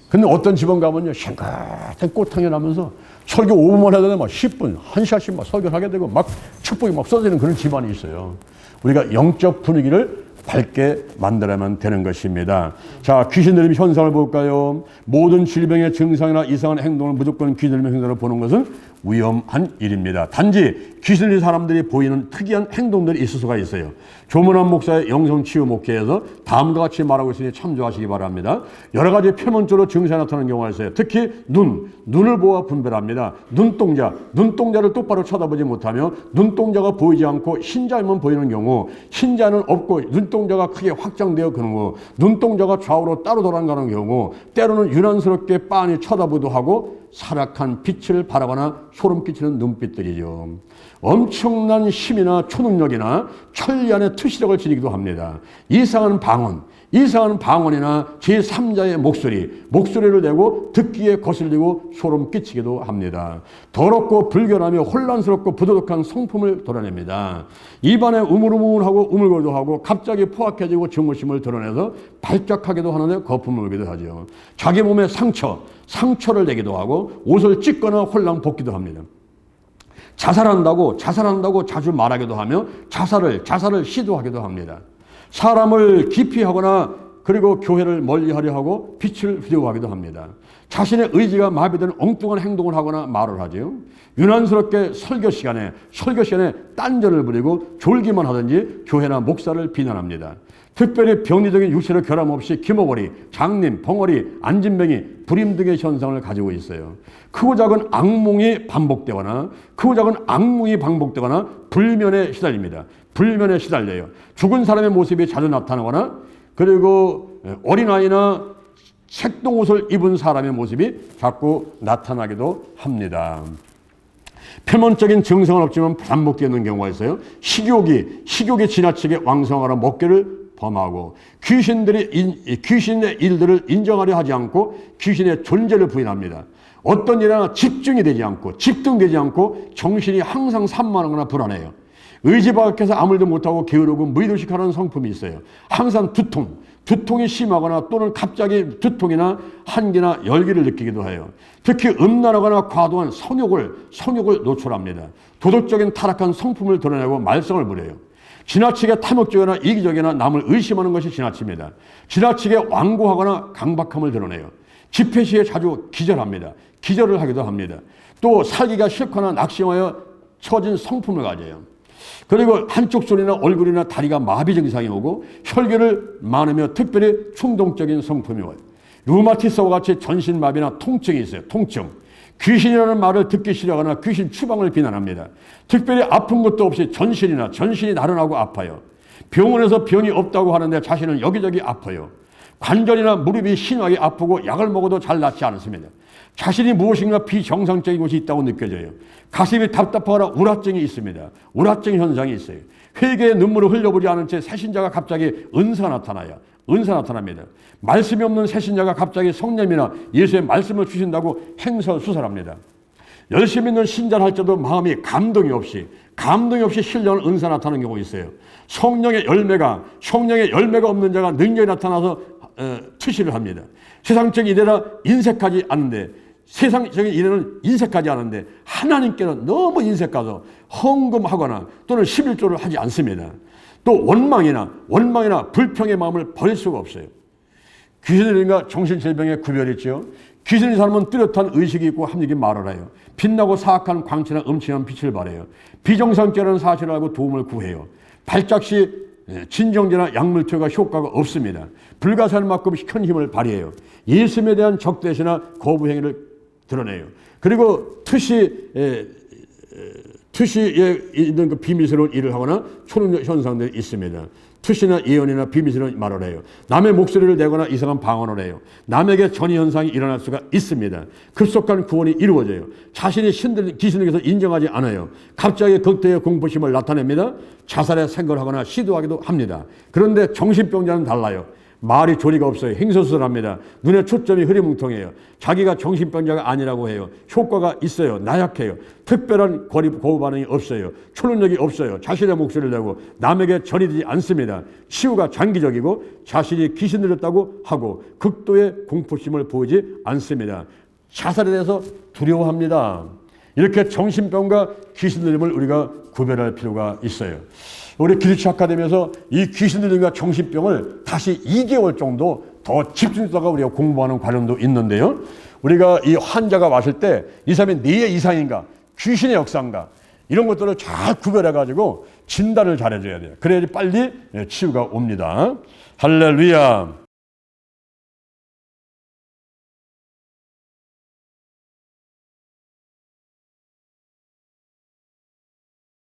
근데 어떤 집은 가면요 싱긋한 꽃향이 나면서 설교 5분만 해도 막 10분, 1시간씩 막 설교를 하게 되고 막 축복이 막 쏟아지는 그런 집안이 있어요. 우리가 영적 분위기를 밝게 만들어야만 되는 것입니다. 자, 귀신 들림 현상을 볼까요? 모든 질병의 증상이나 이상한 행동을 무조건 귀신 들림 현상으로 보는 것은 위험한 일입니다. 단지 귀신 들린 사람들이 보이는 특이한 행동들이 있을 수가 있어요. 조문환 목사의 영성치유 목회에서 다음과 같이 말하고 있으니 참조하시기 바랍니다. 여러 가지 표면적으로 증상이 나타나는 경우가 있어요. 특히 눈을 보아 분별합니다. 눈동자를 똑바로 쳐다보지 못하며 눈동자가 보이지 않고 흰자만 보이는 경우, 흰자는 없고 눈동자가 크게 확장되어 그는 경우, 눈동자가 좌우로 따로 돌아가는 경우, 때로는 유난스럽게 빤히 쳐다보기도 하고 사락한 빛을 바라거나 소름 끼치는 눈빛들이죠. 엄청난 힘이나 초능력이나 천리안의 투시력을 지니기도 합니다. 이상한 방언이나 제3자의 목소리를 내고 듣기에 거슬리고 소름 끼치기도 합니다. 더럽고 불결하며 혼란스럽고 부도덕한 성품을 드러냅니다. 입안에 우물우물하고 우물거리도 하고 갑자기 포악해지고 증오심을 드러내서 발작하기도 하는데 거품을 울기도 하죠. 자기 몸에 상처를 내기도 하고 옷을 찢거나 홀랑 벗기도 합니다. 자살한다고 자주 말하기도 하며 자살을 시도하기도 합니다. 사람을 기피하거나 그리고 교회를 멀리하려 하고 빛을 휘두르기도 합니다. 자신의 의지가 마비되는 엉뚱한 행동을 하거나 말을 하죠. 유난스럽게 설교 시간에 딴전을 부리고 졸기만 하든지 교회나 목사를 비난합니다. 특별히 병리적인 육체의 결함 없이 기모거리, 장님, 벙어리, 안진뱅이, 불임 등의 현상을 가지고 있어요. 크고 작은 악몽이 반복되거나 불면에 시달려요. 죽은 사람의 모습이 자주 나타나거나 그리고 어린아이나 색동옷을 입은 사람의 모습이 자꾸 나타나기도 합니다. 표면적인 증상은 없지만 반복되는 경우가 있어요. 식욕이 지나치게 왕성하라 먹기를 범하고 귀신의 일들을 인정하려 하지 않고 귀신의 존재를 부인합니다. 어떤 일이나 집중되지 않고 정신이 항상 산만하거나 불안해요. 의지 밖에서 아무래도 못하고 게으르고 무의도식하는 성품이 있어요. 항상 두통이 심하거나 또는 갑자기 두통이나 한기나 열기를 느끼기도 해요. 특히 음란하거나 과도한 성욕을 노출합니다. 도덕적인 타락한 성품을 드러내고 말썽을 부려요. 지나치게 탐욕적이나 이기적이나 남을 의심하는 것이 지나칩니다. 지나치게 완고하거나 강박함을 드러내요. 집회 시에 자주 기절을 하기도 합니다. 또 살기가 싫거나 낙심하여 처진 성품을 가져요. 그리고 한쪽 손이나 얼굴이나 다리가 마비 증상이 오고 혈기를 많으며 특별히 충동적인 성품이 와요. 류마티스와 같이 전신마비나 통증이 있어요. 통증. 귀신이라는 말을 듣기 싫어하거나 귀신 추방을 비난합니다. 특별히 아픈 것도 없이 전신이 나른하고 아파요. 병원에서 병이 없다고 하는데 자신은 여기저기 아파요. 관절이나 무릎이 심하게 아프고 약을 먹어도 잘 낫지 않습니다. 자신이 무엇인가 비정상적인 것이 있다고 느껴져요. 가슴이 답답하거나 우라증이 있습니다. 우라증 현상이 있어요. 회개의 눈물을 흘려보지 않은 채 새신자가 갑자기 은사가 나타납니다. 말씀이 없는 새신자가 갑자기 성령이나 예수의 말씀을 주신다고 행설수설합니다. 열심히 있는 신자를 할 때도 마음이 감동이 없이 신령한 은사 나타나는 경우가 있어요. 성령의 열매가 없는 자가 능력이 나타나서 투시를 합니다. 세상적인 일에는 인색하지 않은데 하나님께는 너무 인색가서 헌금하거나 또는 11조를 하지 않습니다. 또 원망이나 불평의 마음을 버릴 수가 없어요. 귀신들과 정신질병의 구별이 있죠. 귀신의 사람은 뚜렷한 의식이 있고 합리적인 말을 해요. 빛나고 사악한 광채나 음침한 빛을 발해요. 비정상적인 사실을 알고 도움을 구해요. 발작 시 진정제나 약물 투여가 효과가 없습니다. 불가사할 만큼 큰 힘을 발휘해요. 예수님에 대한 적대시나 거부 행위를 드러내요. 그리고 투시에 있는 그 비밀스러운 일을 하거나 초능력 현상들이 있습니다. 투시나 예언이나 비밀스러운 말을 해요. 남의 목소리를 내거나 이상한 방언을 해요. 남에게 전이 현상이 일어날 수가 있습니다. 급속한 구원이 이루어져요. 자신이 귀신을 위해서 인정하지 않아요. 갑자기 극도의 공포심을 나타냅니다. 자살의 생각을 하거나 시도하기도 합니다. 그런데 정신병자는 달라요. 말이 조리가 없어요. 행설수설합니다. 눈에 초점이 흐리뭉텅해요. 자기가 정신병자가 아니라고 해요. 효과가 있어요. 나약해요. 특별한 거부 반응이 없어요. 초능력이 없어요. 자신의 목소리를 내고 남에게 전이되지 않습니다. 치유가 장기적이고 자신이 귀신 들렸다고 하고 극도의 공포심을 보이지 않습니다. 자살에 대해서 두려워합니다. 이렇게 정신병과 귀신 들림을 우리가 구별할 필요가 있어요. 우리 기도처 아카데미에서 이 귀신 들림과 정신병을 다시 2개월 정도 더 집중해서 우리가 공부하는 과정도 있는데요. 우리가 이 환자가 왔을 때 이 사람이 뇌의 이상인가, 귀신의 역사인가 이런 것들을 잘 구별해가지고 진단을 잘해줘야 돼요. 그래야지 빨리 치유가 옵니다. 할렐루야.